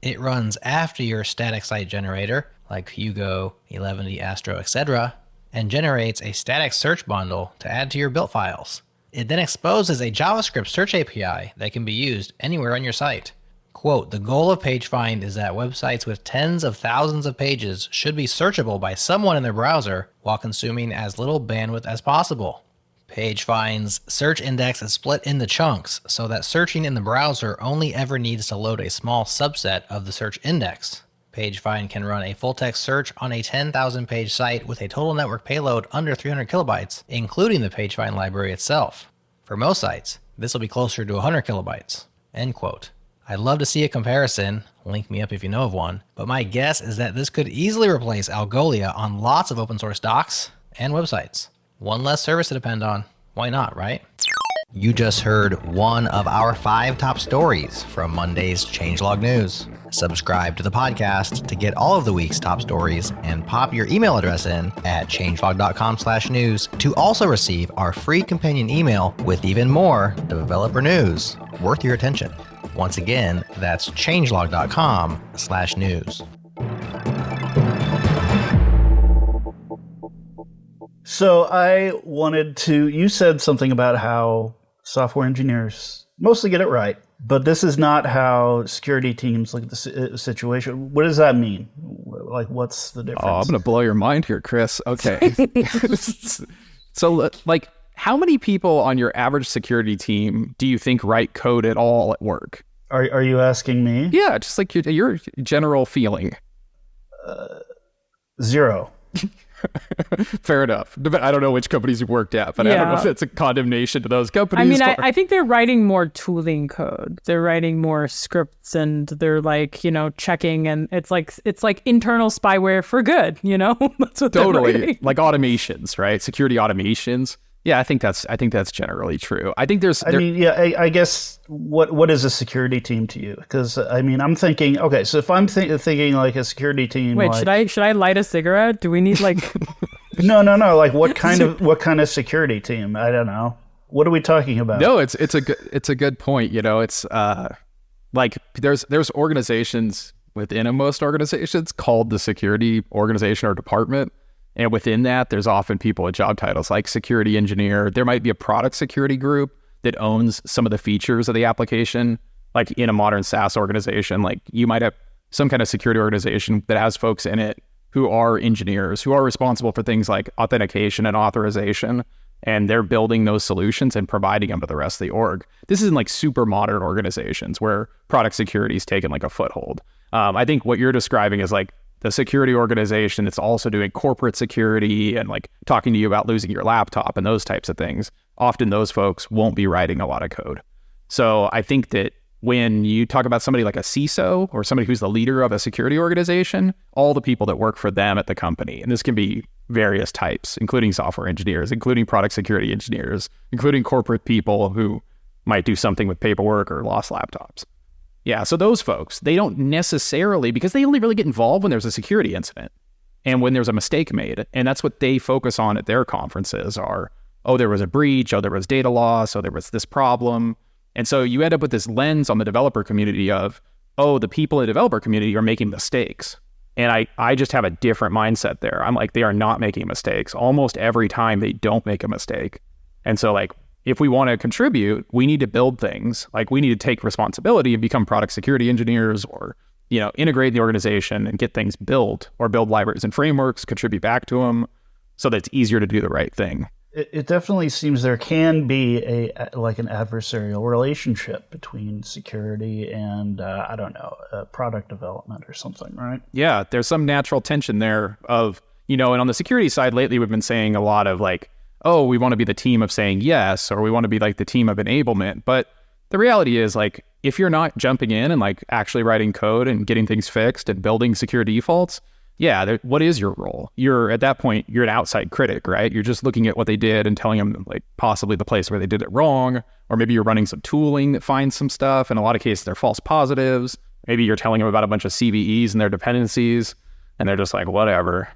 It runs after your static site generator, like Hugo, 11D, Astro, etc., and generates a static search bundle to add to your built files. It then exposes a JavaScript search API that can be used anywhere on your site. Quote, the goal of PageFind is that websites with tens of thousands of pages should be searchable by someone in their browser while consuming as little bandwidth as possible. PageFind's search index is split into chunks so that searching in the browser only ever needs to load a small subset of the search index. PageFind can run a full-text search on a 10,000 page site with a total network payload under 300 kilobytes, including the PageFind library itself. For most sites, this will be closer to 100 kilobytes. End quote. I'd love to see a comparison, link me up if you know of one, but my guess is that this could easily replace Algolia on lots of open source docs and websites. One less service to depend on. Why not, right? You just heard one of our 5 top stories from Monday's Changelog News. Subscribe to the podcast to get all of the week's top stories and pop your email address in at changelog.com/news to also receive our free companion email with even more developer news worth your attention. Once again, that's changelog.com/news. So I wanted to, you said something about how software engineers mostly get it right. But this is not how security teams look at the situation. What does that mean? Like, what's the difference? Oh, I'm going to blow your mind here, Chris. Okay. So, like, how many people on your average security team do you think write code at all at work? Are you asking me? Yeah, just like your general feeling. 0. Fair enough. I don't know which companies you've worked at, but I don't know if it's a condemnation to those companies. I mean, I think they're writing more tooling code. They're writing more scripts, and they're like, checking, and it's like internal spyware for good. That's what they're writing. Like automations, right? Security automations. Yeah, I think that's generally true. I think I guess what is a security team to you? Because I'm thinking, okay, so if I'm thinking like a security team, wait, should I light a cigarette? Do we need like? No. Like what kind of security team? I don't know. What are we talking about? No, it's a good point. It's like there's organizations within most organizations called the security organization or department. And within that, there's often people with job titles like security engineer. There might be a product security group that owns some of the features of the application. Like in a modern SaaS organization, like you might have some kind of security organization that has folks in it who are engineers, who are responsible for things like authentication and authorization. And they're building those solutions and providing them to the rest of the org. This isn't like super modern organizations where product security is taken like a foothold. I think what you're describing is like the security organization that's also doing corporate security and like talking to you about losing your laptop and those types of things. Often those folks won't be writing a lot of code. So I think that when you talk about somebody like a CISO or somebody who's the leader of a security organization, all the people that work for them at the company, and this can be various types, including software engineers, including product security engineers, including corporate people who might do something with paperwork or lost laptops. Yeah, so those folks, they don't necessarily, because they only really get involved when there's a security incident and when there's a mistake made. And that's what they focus on at their conferences are, oh, there was a breach, oh, there was data loss, oh, there was this problem. And so you end up with this lens on the developer community of, oh, the people in the developer community are making mistakes. And I just have a different mindset there. I'm like, they are not making mistakes. Almost every time they don't make a mistake. And so like, if we want to contribute, we need to build things. Like we need to take responsibility and become product security engineers or, integrate the organization and get things built or build libraries and frameworks, contribute back to them so that it's easier to do the right thing. It definitely seems there can be an adversarial relationship between security and, product development or something, right? Yeah, there's some natural tension there of, and on the security side lately, we've been saying a lot of like, oh, we want to be the team of saying yes, or we want to be like the team of enablement. But the reality is like, if you're not jumping in and like actually writing code and getting things fixed and building secure defaults, what is your role? At that point, you're an outside critic, right? You're just looking at what they did and telling them like possibly the place where they did it wrong, or maybe you're running some tooling that finds some stuff. In a lot of cases, they're false positives. Maybe you're telling them about a bunch of CVEs and their dependencies. And they're just like, whatever,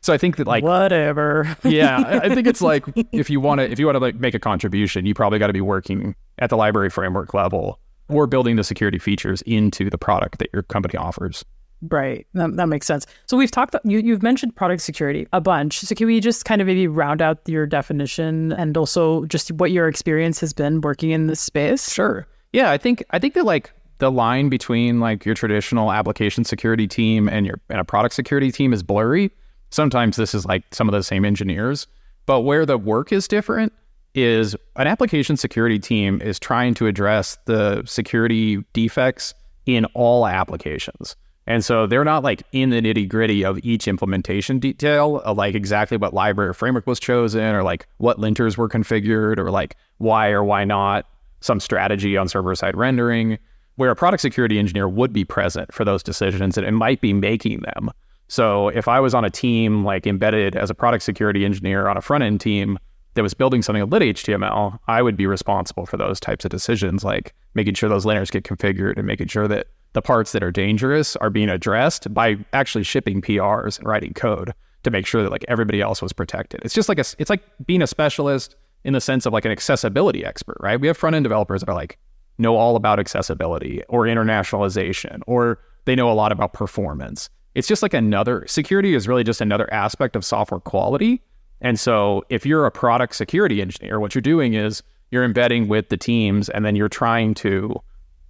So I think that like whatever. Yeah, I think it's like if you want to like make a contribution, you probably got to be working at the library framework level or building the security features into the product that your company offers. Right. That makes sense. So we've talked, you've mentioned product security a bunch. So can we just kind of maybe round out your definition and also just what your experience has been working in this space? Sure. Yeah, I think that like the line between like your traditional application security team and a product security team is blurry. Sometimes this is like some of the same engineers, but where the work is different is an application security team is trying to address the security defects in all applications. And so they're not like in the nitty gritty of each implementation detail of like exactly what library or framework was chosen or like what linters were configured or like why or why not some strategy on server-side rendering, where a product security engineer would be present for those decisions and it might be making them. So if I was on a team like embedded as a product security engineer on a front-end team that was building something with lit HTML, I would be responsible for those types of decisions, like making sure those linters get configured and making sure that the parts that are dangerous are being addressed by actually shipping PRs and writing code to make sure that like everybody else was protected. It's just like it's like being a specialist in the sense of like an accessibility expert, right? We have front-end developers that are like know all about accessibility or internationalization, or they know a lot about performance. It's just like security is really just another aspect of software quality. And so if you're a product security engineer, what you're doing is you're embedding with the teams, and then you're trying to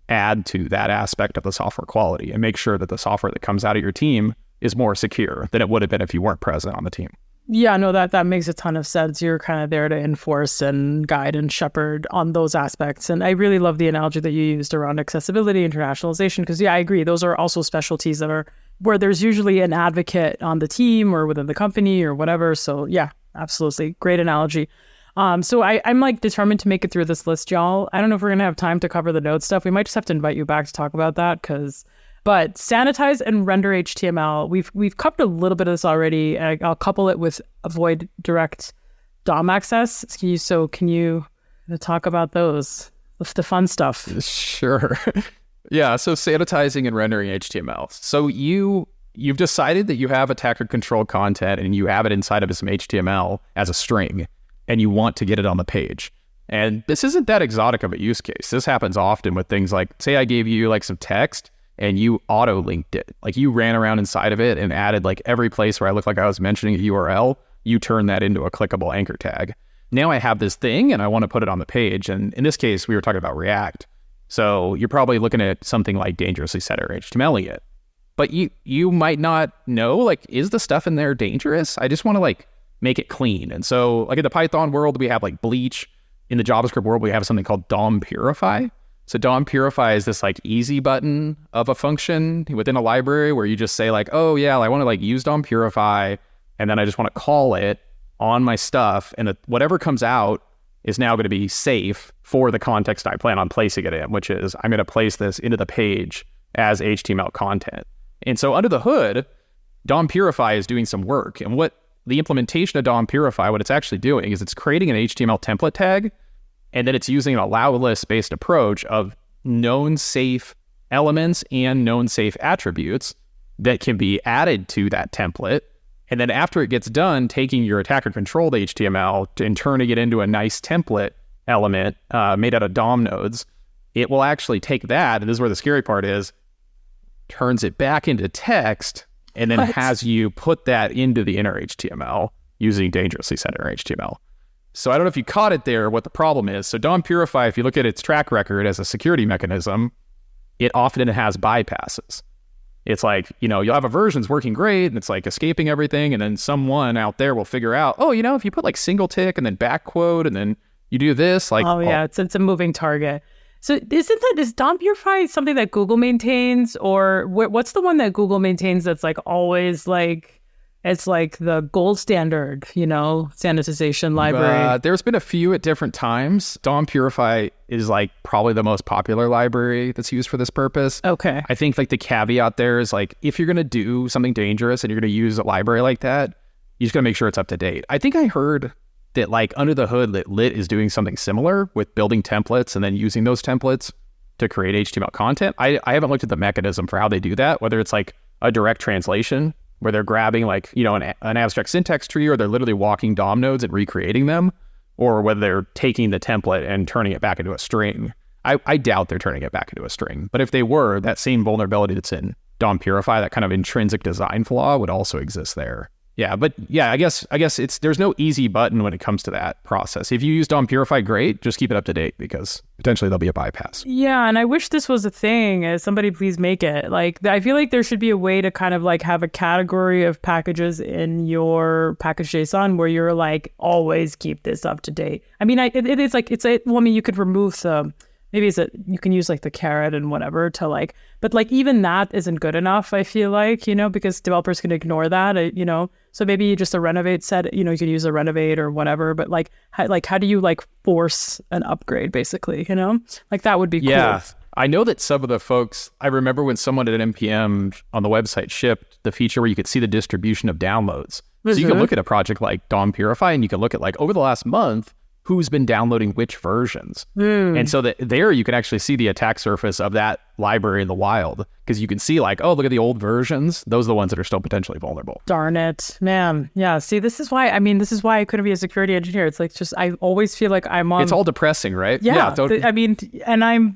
add to that aspect of the software quality and make sure that the software that comes out of your team is more secure than it would have been if you weren't present on the team. Yeah, no, that makes a ton of sense. You're kind of there to enforce and guide and shepherd on those aspects. And I really love the analogy that you used around accessibility, internationalization, because I agree. Those are also specialties that are where there's usually an advocate on the team or within the company or whatever. So yeah, absolutely. Great analogy. So I'm like determined to make it through this list, y'all. I don't know if we're going to have time to cover the node stuff. We might just have to invite you back to talk about that but sanitize and render HTML, we've covered a little bit of this already. I'll couple it with avoid direct DOM access. Can you talk about those, the fun stuff? Sure. Yeah, so sanitizing and rendering HTML. So you've decided that you have attacker controlled content and you have it inside of some HTML as a string, and you want to get it on the page. And this isn't that exotic of a use case. This happens often with things like, say I gave you like some text and you auto-linked it. Like you ran around inside of it and added like every place where I looked like I was mentioning a URL, you turn that into a clickable anchor tag. Now I have this thing and I want to put it on the page. And in this case, we were talking about React. So you're probably looking at something like dangerously set or HTML it. But you might not know, like, is the stuff in there dangerous? I just want to like make it clean. And so like in the Python world, we have like bleach. In the JavaScript world, we have something called DOM purify. So DOM purify is this like easy button of a function within a library where you just say like, oh yeah, I want to like use DOM purify, and then I just want to call it on my stuff, and whatever comes out is now going to be safe for the context I plan on placing it in, which is I'm going to place this into the page as HTML content. And so under the hood, DOM purify is doing some work, and what the implementation of DOM purify, what it's actually doing is it's creating an HTML template tag. And then it's using an allow list-based approach of known safe elements and known safe attributes that can be added to that template. And then after it gets done, taking your attacker-controlled HTML and turning it into a nice template element made out of DOM nodes, it will actually take that, and this is where the scary part is, turns it back into text, and then has you put that into the inner HTML using dangerously set inner HTML. So I don't know if you caught it there, what the problem is. So DOM purify, if you look at its track record as a security mechanism, it often has bypasses. It's like, you'll have a version's working great and it's like escaping everything. And then someone out there will figure out, if you put like single tick and then back quote and then you do this, like, it's a moving target. So is DOM purify something that Google maintains, or what's the one that Google maintains that's like always like, it's like the gold standard, sanitization library. There's been a few at different times. DOM Purify is like probably the most popular library that's used for this purpose. Okay. I think like the caveat there is like, if you're going to do something dangerous and you're going to use a library like that, you just got to make sure it's up to date. I think I heard that like under the hood, Lit is doing something similar with building templates and then using those templates to create HTML content. I haven't looked at the mechanism for how they do that, whether it's like a direct translation where they're grabbing like, an abstract syntax tree, or they're literally walking DOM nodes and recreating them, or whether they're taking the template and turning it back into a string. I doubt they're turning it back into a string. But if they were, that same vulnerability that's in DOM Purify, that kind of intrinsic design flaw would also exist there. Yeah, but yeah, I guess there's no easy button when it comes to that process. If you use DOM Purify, great, just keep it up to date because potentially there'll be a bypass. Yeah, and I wish this was a thing. Somebody please make it. Like, I feel like there should be a way to kind of like have a category of packages in your package JSON where you're like, always keep this up to date. I mean, you could remove some. Maybe you can use like the caret and whatever to like, but like even that isn't good enough, I feel like, because developers can ignore that, so maybe you just a renovate set, you can use a renovate or whatever, but how do you like force an upgrade basically, like that would be cool. Yeah, I know that some of the folks, I remember when someone at NPM on the website shipped the feature where you could see the distribution of downloads. So you can look at a project like DOM Purify and you can look at like over the last month, who's been downloading which versions. And so that there you can actually see the attack surface of that library in the wild, because you can see like, oh, look at the old versions. Those are the ones that are still potentially vulnerable. Darn it, man. Yeah, see, this is why I couldn't be a security engineer. It's like, just, I always feel like I'm on... It's all depressing, right? Yeah, and I'm,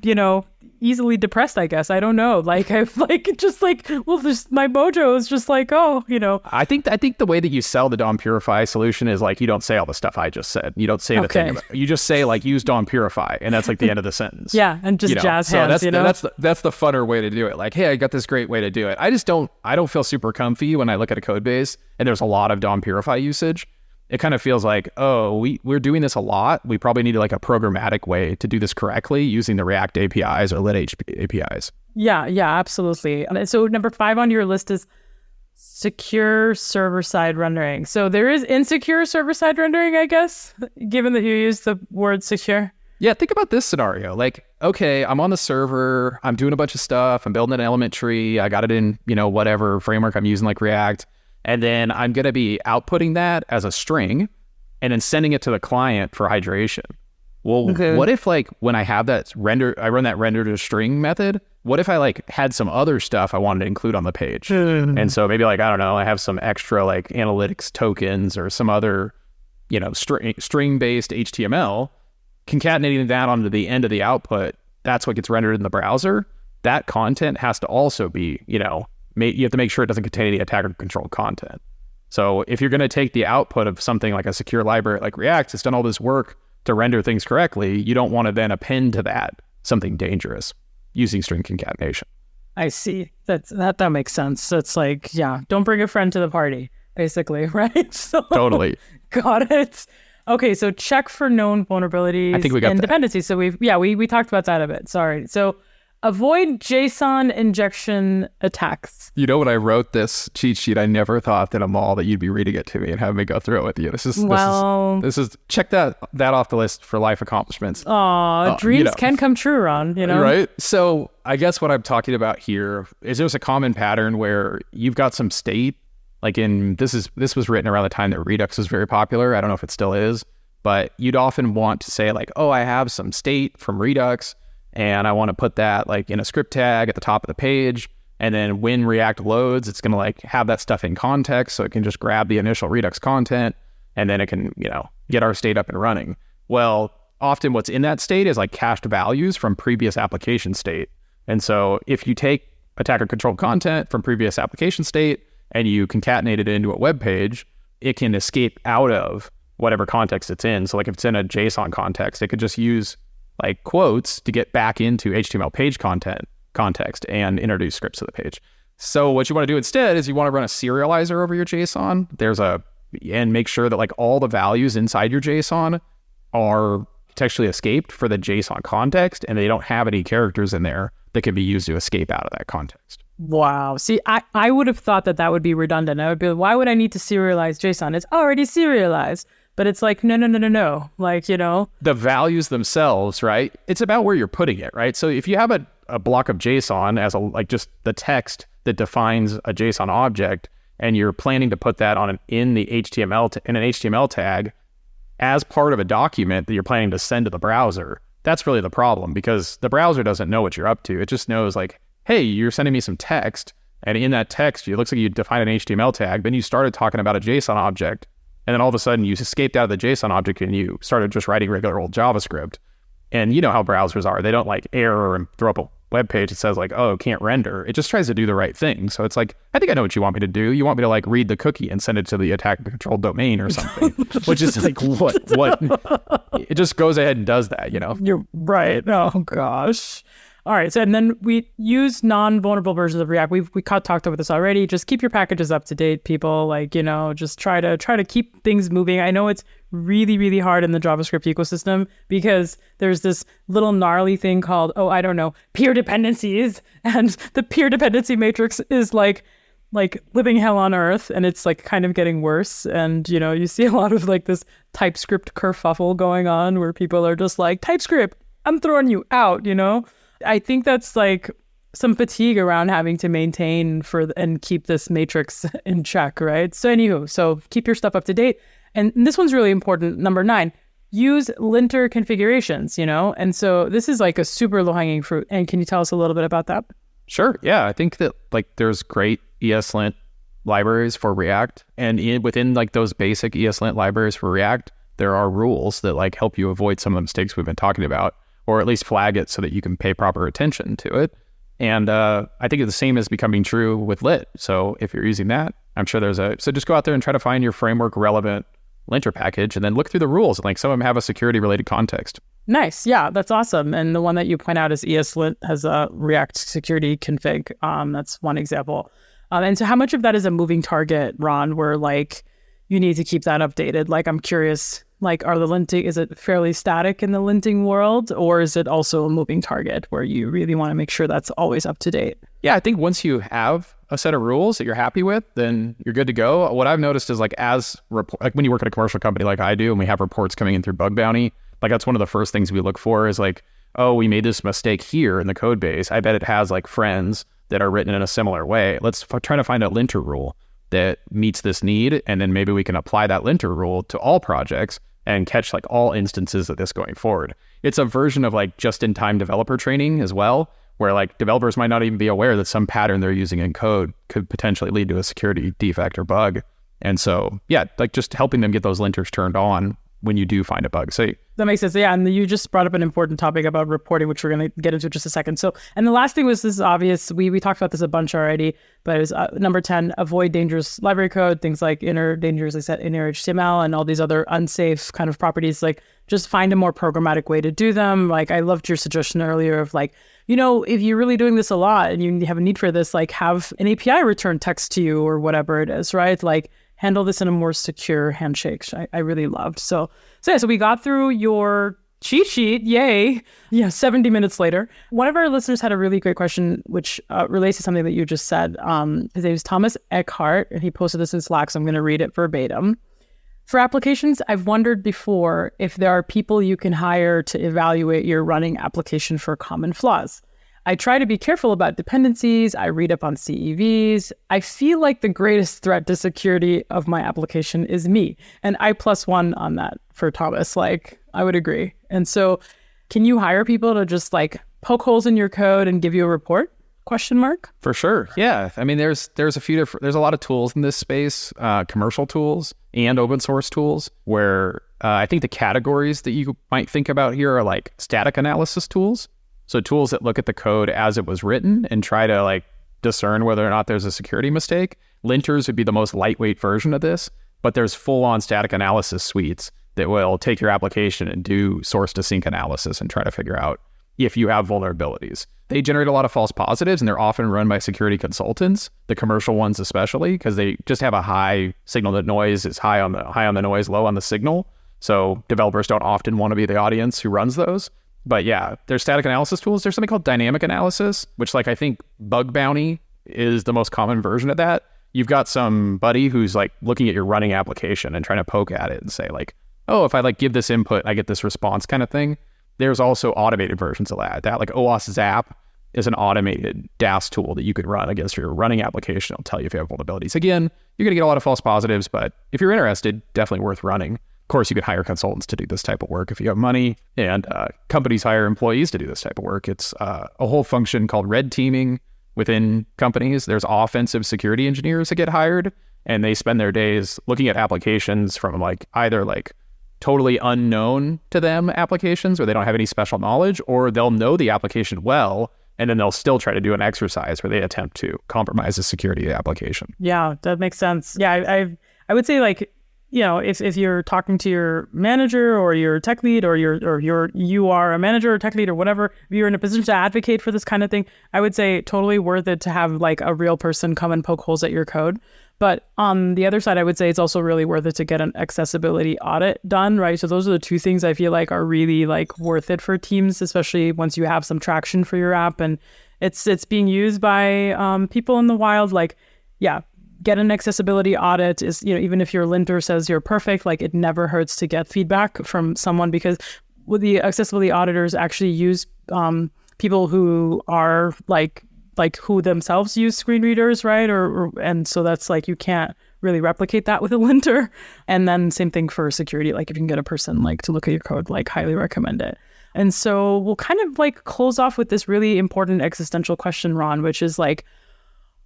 easily depressed, I guess. I don't know. Like I've like just like, well, just my mojo is just like, oh, I think the way that you sell the DOM Purify solution is like, you don't say all the stuff I just said. You don't say the thing about it. You just say like, use DOM Purify, and that's like the end of the sentence. Yeah, and just jazz hands. That's the funner way to do it. Like, hey, I got this great way to do it. I don't feel super comfy when I look at a code base and there's a lot of DOM Purify usage. It kind of feels like, oh, we're doing this a lot. We probably need like a programmatic way to do this correctly using the React APIs or lit APIs. Yeah, absolutely. So number 5 on your list is secure server-side rendering. So there is insecure server-side rendering, I guess, given that you use the word secure. Yeah, think about this scenario. Like, okay, I'm on the server. I'm doing a bunch of stuff. I'm building an element tree. I got it in, whatever framework I'm using like React. And then I'm going to be outputting that as a string and then sending it to the client for hydration. Well, what if like when I have that I run that render to string method, what if I like had some other stuff I wanted to include on the page? And so maybe like, I don't know, I have some extra like analytics tokens or some other, string-based HTML, concatenating that onto the end of the output. That's what gets rendered in the browser. That content has to also be, you have to make sure it doesn't contain any attacker-controlled content. So if you're going to take the output of something like a secure library like React, it's done all this work to render things correctly, you don't want to then append to that something dangerous using string concatenation. I see. That makes sense. It's like, don't bring a friend to the party, basically, right? So, totally. Got it. Okay, so check for known vulnerabilities I think we got and that. dependencies. So we talked about that a bit. Sorry. So avoid JSON injection attacks. When I wrote this cheat sheet, I never thought that that you'd be reading it to me and having me go through it with you. This is check that off the list for life accomplishments. Dreams can come true, Ron, Right? So I guess what I'm talking about here is there's a common pattern where you've got some state, like this was written around the time that Redux was very popular. I don't know if it still is, but you'd often want to say like, oh, I have some state from Redux, and I want to put that like in a script tag at the top of the page. And then when React loads, it's going to like have that stuff in context. So it can just grab the initial Redux content and then it can, get our state up and running. Well, often what's in that state is like cached values from previous application state. And so if you take attacker controlled content from previous application state and you concatenate it into a web page, it can escape out of whatever context it's in. So like if it's in a JSON context, it could just use like quotes to get back into HTML page context and introduce scripts to the page. So what you want to do instead is you want to run a serializer over your JSON. And make sure that like all the values inside your JSON are textually escaped for the JSON context, and they don't have any characters in there that can be used to escape out of that context. Wow. See, I would have thought that would be redundant. I would be like, why would I need to serialize JSON? It's already serialized. But it's like, no. Like, the values themselves, right? It's about where you're putting it, right? So if you have a block of JSON as just the text that defines a JSON object, and you're planning to put that in an HTML tag as part of a document that you're planning to send to the browser, that's really the problem, because the browser doesn't know what you're up to. It just knows like, hey, you're sending me some text, and in that text, it looks like you defined an HTML tag, then you started talking about a JSON object, and then all of a sudden you escaped out of the JSON object and you started just writing regular old JavaScript. And you know how browsers are. They don't like error and throw up a web page that says like, oh, can't render. It just tries to do the right thing. So it's like, I think I know what you want me to do. You want me to like read the cookie and send it to the attacker controlled domain or something, which is like, what? It just goes ahead and does that, You're right. Oh gosh. All right. So, and then we use non-vulnerable versions of React. We talked about this already. Just keep your packages up to date, people. Like, just try to keep things moving. I know it's really, really hard in the JavaScript ecosystem because there's this little gnarly thing called, peer dependencies. And the peer dependency matrix is like living hell on earth, and it's like kind of getting worse. And, you see a lot of like this TypeScript kerfuffle going on where people are just like, TypeScript, I'm throwing you out, I think that's like some fatigue around having to maintain and keep this matrix in check, right? So keep your stuff up to date. And this one's really important. Number 9, use linter configurations, And so this is like a super low-hanging fruit. And can you tell us a little bit about that? Sure. Yeah. I think that like there's great ESLint libraries for React. And within like those basic ESLint libraries for React, there are rules that like help you avoid some of the mistakes we've been talking about, or at least flag it so that you can pay proper attention to it. And I think the same is becoming true with lit. So if you're using that, I'm sure so just go out there and try to find your framework relevant linter package and then look through the rules. Like some of them have a security related context. Nice. Yeah, that's awesome. And the one that you point out is ESLint has a React security config. That's one example. And so how much of that is a moving target, Ron, where like you need to keep that updated? Like, I'm curious, like, is it fairly static in the linting world, or is it also a moving target where you really want to make sure that's always up to date? Yeah, I think once you have a set of rules that you're happy with, then you're good to go. What I've noticed is like when you work at a commercial company like I do, and we have reports coming in through Bug Bounty, like that's one of the first things we look for is like, oh, we made this mistake here in the code base. I bet it has like friends that are written in a similar way. Let's try to find a linter rule that meets this need, and then maybe we can apply that linter rule to all projects and catch like all instances of this going forward. It's a version of like just-in-time developer training as well, where like developers might not even be aware that some pattern they're using in code could potentially lead to a security defect or bug. And so, yeah, like just helping them get those linters turned on when you do find a bug. So that makes sense. Yeah, and you just brought up an important topic about reporting, which we're going to get into in just a second. So, and the last thing was, this is obvious. We talked about this a bunch already, but it was number 10, avoid dangerous library code, things like inner HTML and all these other unsafe kind of properties. Like, just find a more programmatic way to do them. Like, I loved your suggestion earlier of like, you know, if you're really doing this a lot and you have a need for this, like have an API return text to you or whatever it is, right? Like, handle this in a more secure handshake. I really loved. So we got through your cheat sheet. Yay. Yeah. 70 minutes later, one of our listeners had a really great question, which relates to something that you just said. His name is Thomas Eckhart, and he posted this in Slack. So I'm going to read it verbatim. For applications, I've wondered before if there are people you can hire to evaluate your running application for common flaws. I try to be careful about dependencies. I read up on CEVs. I feel like the greatest threat to security of my application is me. And I +1 on that for Thomas. Like, I would agree. And so can you hire people to just like poke holes in your code and give you a report? ? For sure. Yeah. I mean, there's a lot of tools in this space, commercial tools and open source tools, where I think the categories that you might think about here are like static analysis tools. So tools that look at the code as it was written and try to like discern whether or not there's a security mistake. Linters would be the most lightweight version of this, but there's full-on static analysis suites that will take your application and do source to sink analysis and try to figure out if you have vulnerabilities. They generate a lot of false positives, and they're often run by security consultants, the commercial ones especially, because they just have a high signal to noise. It's high on the noise, low on the signal. So developers don't often want to be the audience who runs those. But yeah, there's static analysis tools. There's something called dynamic analysis, which like I think Bug Bounty is the most common version of that. You've got somebody who's like looking at your running application and trying to poke at it and say like, oh, if I like give this input, I get this response kind of thing. There's also automated versions of that. Like OWASP Zap is an automated DAS tool that you could run against your running application. It'll tell you if you have vulnerabilities. Again, you're going to get a lot of false positives, but if you're interested, definitely worth running. Of course, you could hire consultants to do this type of work if you have money, and companies hire employees to do this type of work. It's a whole function called red teaming within companies. There's offensive security engineers that get hired, and they spend their days looking at applications from like either like totally unknown to them applications where they don't have any special knowledge, or they'll know the application well, and then they'll still try to do an exercise where they attempt to compromise the security of the application. Yeah, that makes sense. Yeah, I would say like, you know, if you're talking to your manager or your tech lead or you are a manager or tech lead or whatever, if you're in a position to advocate for this kind of thing, I would say totally worth it to have like a real person come and poke holes at your code. But on the other side, I would say it's also really worth it to get an accessibility audit done, right? So those are the two things I feel like are really like worth it for teams, especially once you have some traction for your app and it's being used by people in the wild. Like, yeah, get an accessibility audit. Is, you know, even if your linter says you're perfect, like it never hurts to get feedback from someone, because with the accessibility auditors actually use people who are like who themselves use screen readers, right? And so that's like, you can't really replicate that with a linter. And then same thing for security. Like if you can get a person like to look at your code, like highly recommend it. And so we'll kind of like close off with this really important existential question, Ron, which is like,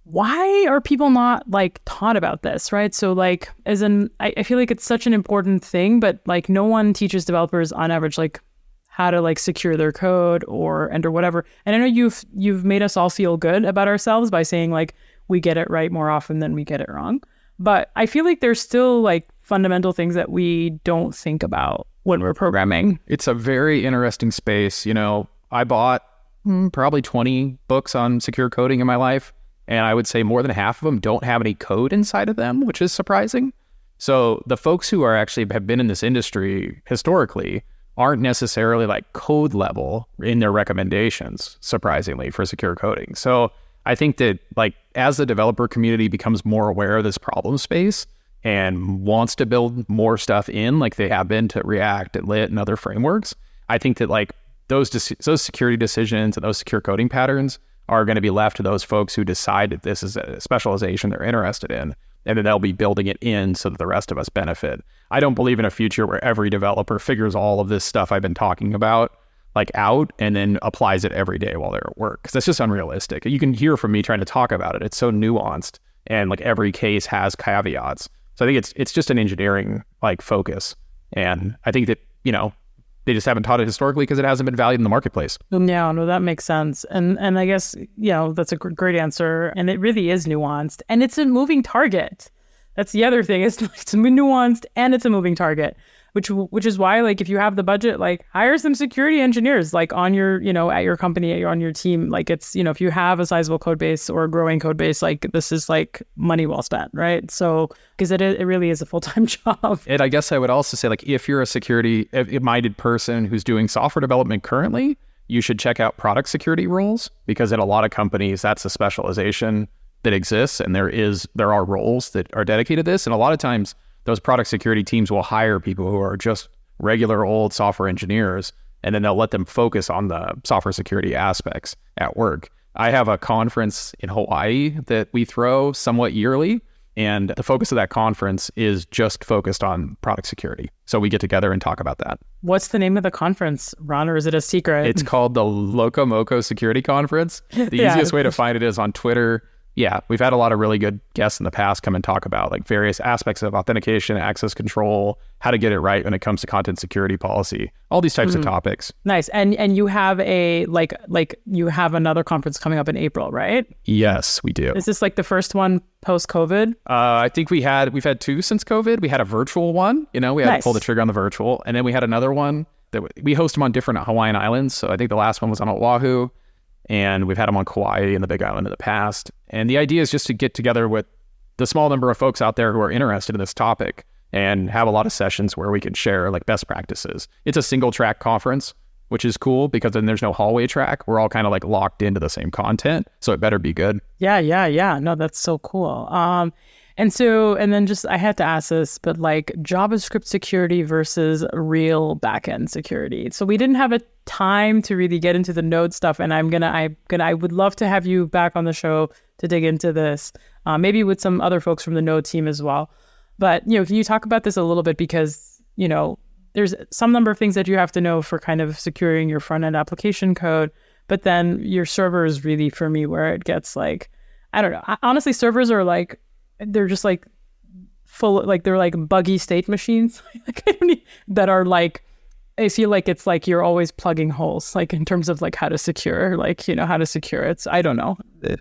why are people not like taught about this, right? So like, as in, I feel like it's such an important thing, but like no one teaches developers on average, like how to like secure their code or whatever. And I know you've made us all feel good about ourselves by saying like we get it right more often than we get it wrong. But I feel like there's still like fundamental things that we don't think about when we're programming. It's a very interesting space. I bought probably 20 books on secure coding in my life, and I would say more than half of them don't have any code inside of them, which is surprising. So the folks who have been in this industry historically aren't necessarily like code level in their recommendations, surprisingly, for secure coding. So I think that like as the developer community becomes more aware of this problem space and wants to build more stuff in, like they have been to React and Lit and other frameworks, I think that like those security decisions and those secure coding patterns are going to be left to those folks who decide that this is a specialization they're interested in, and then they'll be building it in so that the rest of us benefit. I don't believe in a future where every developer figures all of this stuff I've been talking about like out and then applies it every day while they're at work, because that's just unrealistic. You can hear from me trying to talk about it. It's so nuanced, and like every case has caveats. So I think it's just an engineering like focus, and I think that they just haven't taught it historically because it hasn't been valued in the marketplace. Yeah, no, that makes sense. And I guess, that's a great answer. And it really is nuanced. And it's a moving target. That's the other thing. It's nuanced and it's a moving target, which is why, like, if you have the budget, like, hire some security engineers, like, on your, at your company, on your team. Like, it's, if you have a sizable code base or a growing code base, like, this is, like, money well spent, right? So, because it really is a full-time job. And I guess I would also say, like, if you're a security-minded person who's doing software development currently, you should check out product security roles, because in a lot of companies, that's a specialization that exists, and there are roles that are dedicated to this. And a lot of times, those product security teams will hire people who are just regular old software engineers, and then they'll let them focus on the software security aspects at work. I have a conference in Hawaii that we throw somewhat yearly, and the focus of that conference is just focused on product security. So we get together and talk about that. What's the name of the conference, Ron, or is it a secret? It's called the Loco Moco Security Conference. The easiest way to find it is on Twitter. Yeah, we've had a lot of really good guests in the past come and talk about like various aspects of authentication, access control, how to get it right when it comes to content security policy, all these types of topics. Nice. And you have you have another conference coming up in April, right? Yes, we do. Is this like the first one post-COVID? I think we've had two since COVID. We had a virtual one, we had to pull the trigger on the virtual. And then we had another one that we host them on different Hawaiian islands. So I think the last one was on Oahu. And we've had them on Kauai and the Big Island in the past. And the idea is just to get together with the small number of folks out there who are interested in this topic and have a lot of sessions where we can share like best practices. It's a single track conference, which is cool because then there's no hallway track. We're all kind of like locked into the same content. So it better be good. Yeah. No, that's so cool. And then just, I had to ask this, but like JavaScript security versus real backend security. So we didn't have a time to really get into the Node stuff, and I would love to have you back on the show to dig into this, maybe with some other folks from the Node team as well. But, can you talk about this a little bit, because, there's some number of things that you have to know for kind of securing your front end application code, but then your server is really, for me, where it gets like, I don't know. Honestly, servers are like, they're just like full, like they're like buggy state machines that are like, I feel like it's like you're always plugging holes, like in terms of like how to secure, how to secure it. So I don't know.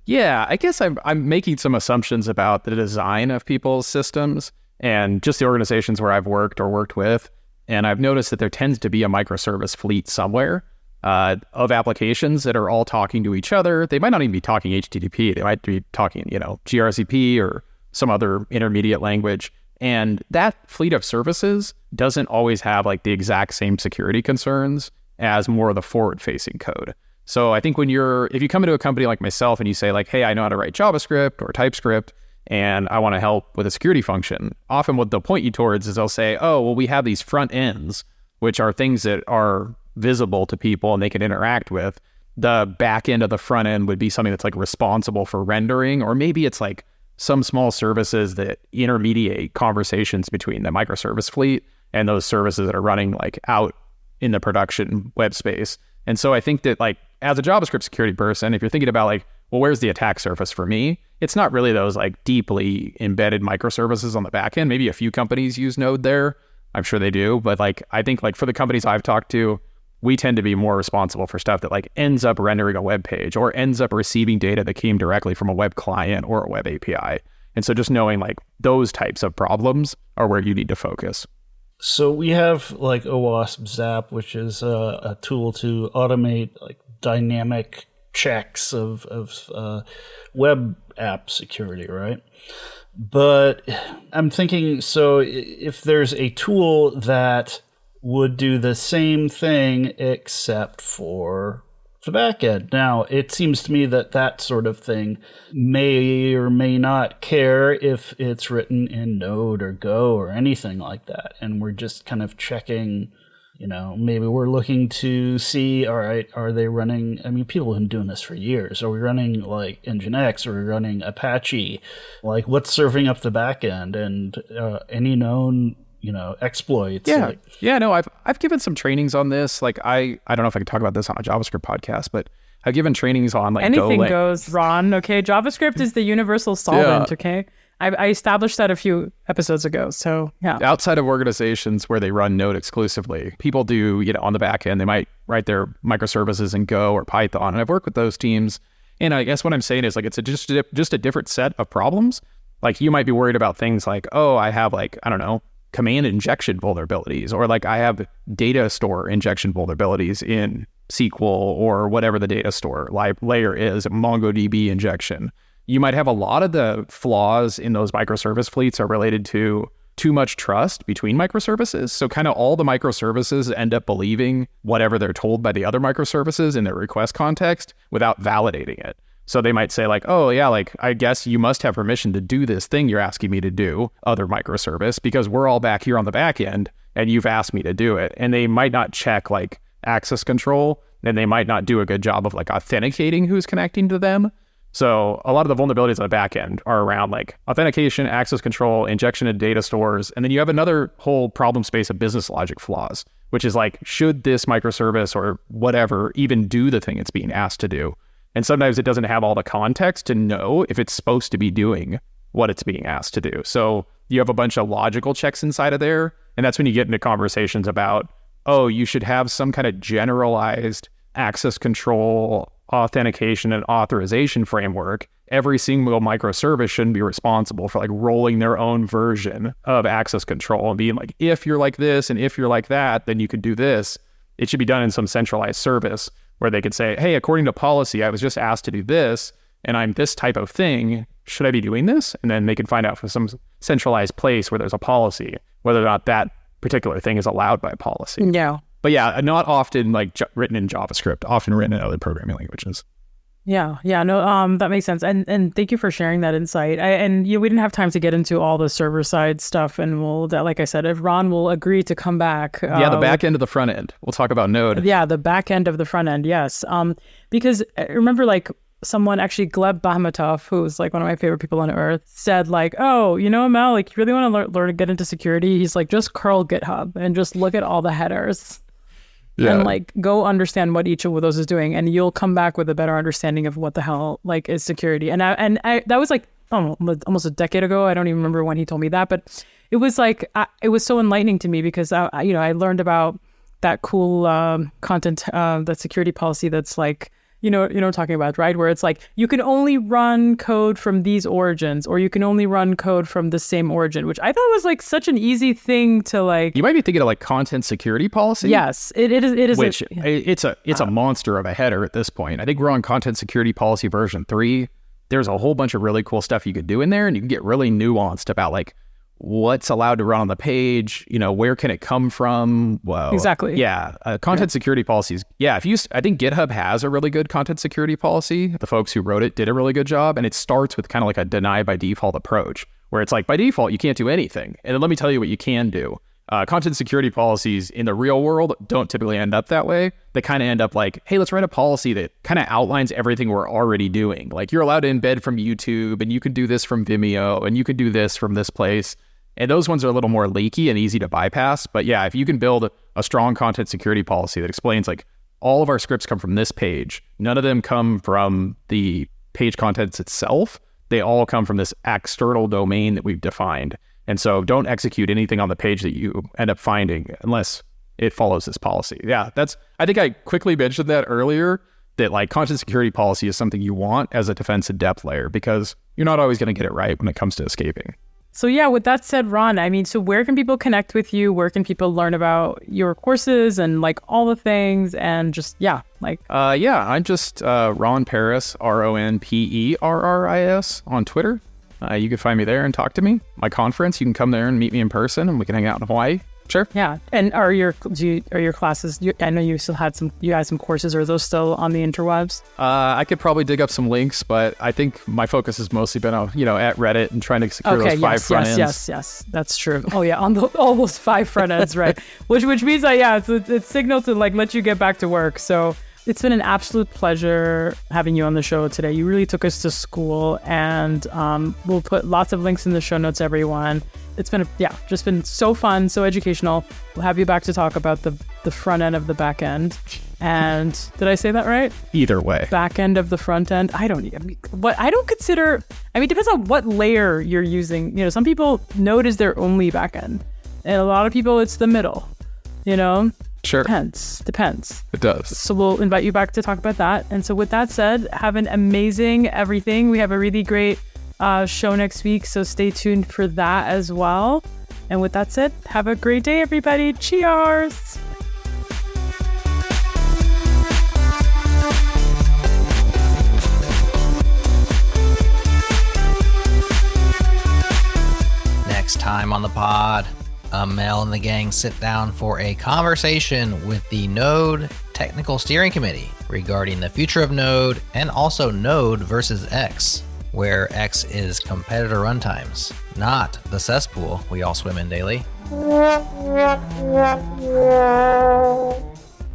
Yeah, I guess I'm making some assumptions about the design of people's systems and just the organizations where I've worked or worked with. And I've noticed that there tends to be a microservice fleet somewhere of applications that are all talking to each other. They might not even be talking HTTP. They might be talking, gRCP or some other intermediate language. And that fleet of services doesn't always have like the exact same security concerns as more of the forward-facing code. So I think if you come into a company like myself and you say like, hey, I know how to write JavaScript or TypeScript, and I want to help with a security function, often what they'll point you towards is they'll say, oh, well, we have these front ends, which are things that are visible to people and they can interact with. The back end of the front end would be something that's like responsible for rendering, or maybe it's like some small services that intermediate conversations between the microservice fleet and those services that are running like out in the production web space. And so I think that like as a JavaScript security person, if you're thinking about like, well, where's the attack surface for me? It's not really those like deeply embedded microservices on the back end. Maybe a few companies use Node there. I'm sure they do. But like, I think like for the companies I've talked to, we tend to be more responsible for stuff that like ends up rendering a web page or ends up receiving data that came directly from a web client or a web API. And so just knowing like those types of problems are where you need to focus. So we have like OWASP Zap, which is a tool to automate like dynamic checks of web app security, right? But I'm thinking, so if there's a tool that would do the same thing except for the backend. Now, it seems to me that that sort of thing may or may not care if it's written in Node or Go or anything like that. And we're just kind of checking, you know, maybe we're looking to see, all right, are they running, I mean, people have been doing this for years. Are we running like Nginx? Are we running Apache? Like, what's serving up the backend? And any known, you know, exploits. No, I've given some trainings on this. Like I don't know if I can talk about this on a JavaScript podcast, but I've given trainings on like anything Golang. goes, Ron. Okay, JavaScript is the universal solvent. Yeah. Okay, I established that a few episodes ago. So yeah, Outside of organizations where they run Node exclusively, people do, you know, on the back end, they might write their microservices in Go or Python. And I've worked with those teams. And I guess what I'm saying is like it's just a different set of problems. Like you might be worried about things like, oh, I have like, I don't know, command injection vulnerabilities, or like I have data store injection vulnerabilities in SQL or whatever the data store layer is, MongoDB injection. You might have a lot of the flaws in those microservice fleets are related to too much trust between microservices. So kind of all the microservices end up believing whatever they're told by the other microservices in their request context without validating it. So they might say like, oh yeah, like I guess you must have permission to do this thing you're asking me to do, other microservice, because we're all back here on the back end and you've asked me to do it. And they might not check like access control, and they might not do a good job of like authenticating who's connecting to them. So a lot of the vulnerabilities on the back end are around like authentication, access control, injection of data stores. And then you have another whole problem space of business logic flaws, which is like, should this microservice or whatever even do the thing it's being asked to do? And sometimes it doesn't have all the context to know if it's supposed to be doing what it's being asked to do. So you have a bunch of logical checks inside of there. And that's when you get into conversations about, oh, you should have some kind of generalized access control, authentication, and authorization framework. Every single microservice shouldn't be responsible for like rolling their own version of access control and being like, if you're like this and if you're like that, then you could do this. It should be done in some centralized service where they could say, hey, according to policy, I was just asked to do this, and I'm this type of thing. Should I be doing this? And then they can find out from some centralized place where there's a policy, whether or not that particular thing is allowed by policy. Yeah. But yeah, not often like written in JavaScript, often written in other programming languages. Yeah, no, that makes sense. And thank you for sharing that insight. We didn't have time to get into all the server side stuff, and like I said, if Ron will agree to come back. The back end of the front end. We'll talk about Node. Yeah, the back end of the front end, yes. Because remember, like someone actually, Gleb Bahmatov, who's like one of my favorite people on earth, said like, oh, you know, Mel, like you really want to learn to get into security? He's like, just curl GitHub and just look at all the headers. Yeah. And like go understand what each of those is doing, and you'll come back with a better understanding of what the hell like is security. And I that was like almost a decade ago. I don't even remember when he told me that, but it was like it was so enlightening to me because I learned about that cool content, that security policy that's like, you know what I'm talking about, right? Where it's like, you can only run code from these origins, or you can only run code from the same origin, which I thought was like such an easy thing to like. You might be thinking of like content security policy. Yes, it is. Which it's a monster of a header at this point. I think we're on content security policy version 3. There's a whole bunch of really cool stuff you could do in there, and you can get really nuanced about like what's allowed to run on the page, where can it come from? Well, exactly. Yeah. Content security policies. Yeah. I think GitHub has a really good content security policy. The folks who wrote it did a really good job. And it starts with kind of like a deny by default approach, where it's like, by default, you can't do anything. And then let me tell you what you can do. Content security policies in the real world don't typically end up that way. They kind of end up like, hey, let's write a policy that kind of outlines everything we're already doing. Like you're allowed to embed from YouTube, and you can do this from Vimeo, and you can do this from this place. And those ones are a little more leaky and easy to bypass. But yeah, if you can build a strong content security policy that explains like all of our scripts come from this page, none of them come from the page contents itself. They all come from this external domain that we've defined. And so don't execute anything on the page that you end up finding unless it follows this policy. Yeah, I think I quickly mentioned that earlier, that like content security policy is something you want as a defense in depth layer, because you're not always going to get it right when it comes to escaping. So yeah, with that said, Ron, I mean, so where can people connect with you? Where can people learn about your courses and like all the things and just, I'm just Ron Perris, RonPerris on Twitter. You can find me there and talk to me. My conference, you can come there and meet me in person and we can hang out in Hawaii. Sure. Yeah. And are your classes, I know you had some courses, are those still on the interwebs? I could probably dig up some links, but I think my focus has mostly been on, at Reddit and trying to secure those 5 front ends. Yes. That's true. Oh yeah. On all those 5 front ends, right. which means that, it's signal to like let you get back to work. So it's been an absolute pleasure having you on the show today. You really took us to school, and we'll put lots of links in the show notes, everyone. It's been just been so fun, so educational. We'll have you back to talk about the front end of the back end. And did I say that right? Either way. Back end of the front end. It depends on what layer you're using. Some people Node is their only back end, and a lot of people it's the middle. Sure. Depends. It does. So we'll invite you back to talk about that. And so with that said, have an amazing everything. We have a really great show next week, so stay tuned for that as well. And with that said, have a great day, everybody. Cheers! Next time on the pod, Mel and the gang sit down for a conversation with the Node Technical Steering Committee regarding the future of Node and also Node versus X, where X is competitor runtimes, not the cesspool we all swim in daily.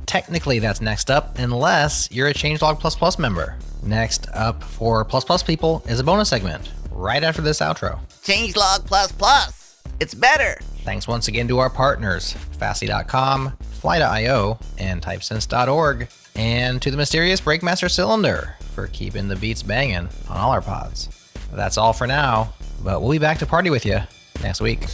Technically, that's next up, unless you're a Changelog++ member. Next up for plus people is a bonus segment right after this outro. Changelog++. It's better. Thanks once again to our partners, Fastly.com, Fly.io, and Typesense.org, and to the mysterious Breakmaster Cylinder for keeping the beats banging on all our pods. That's all for now, but we'll be back to party with you next week.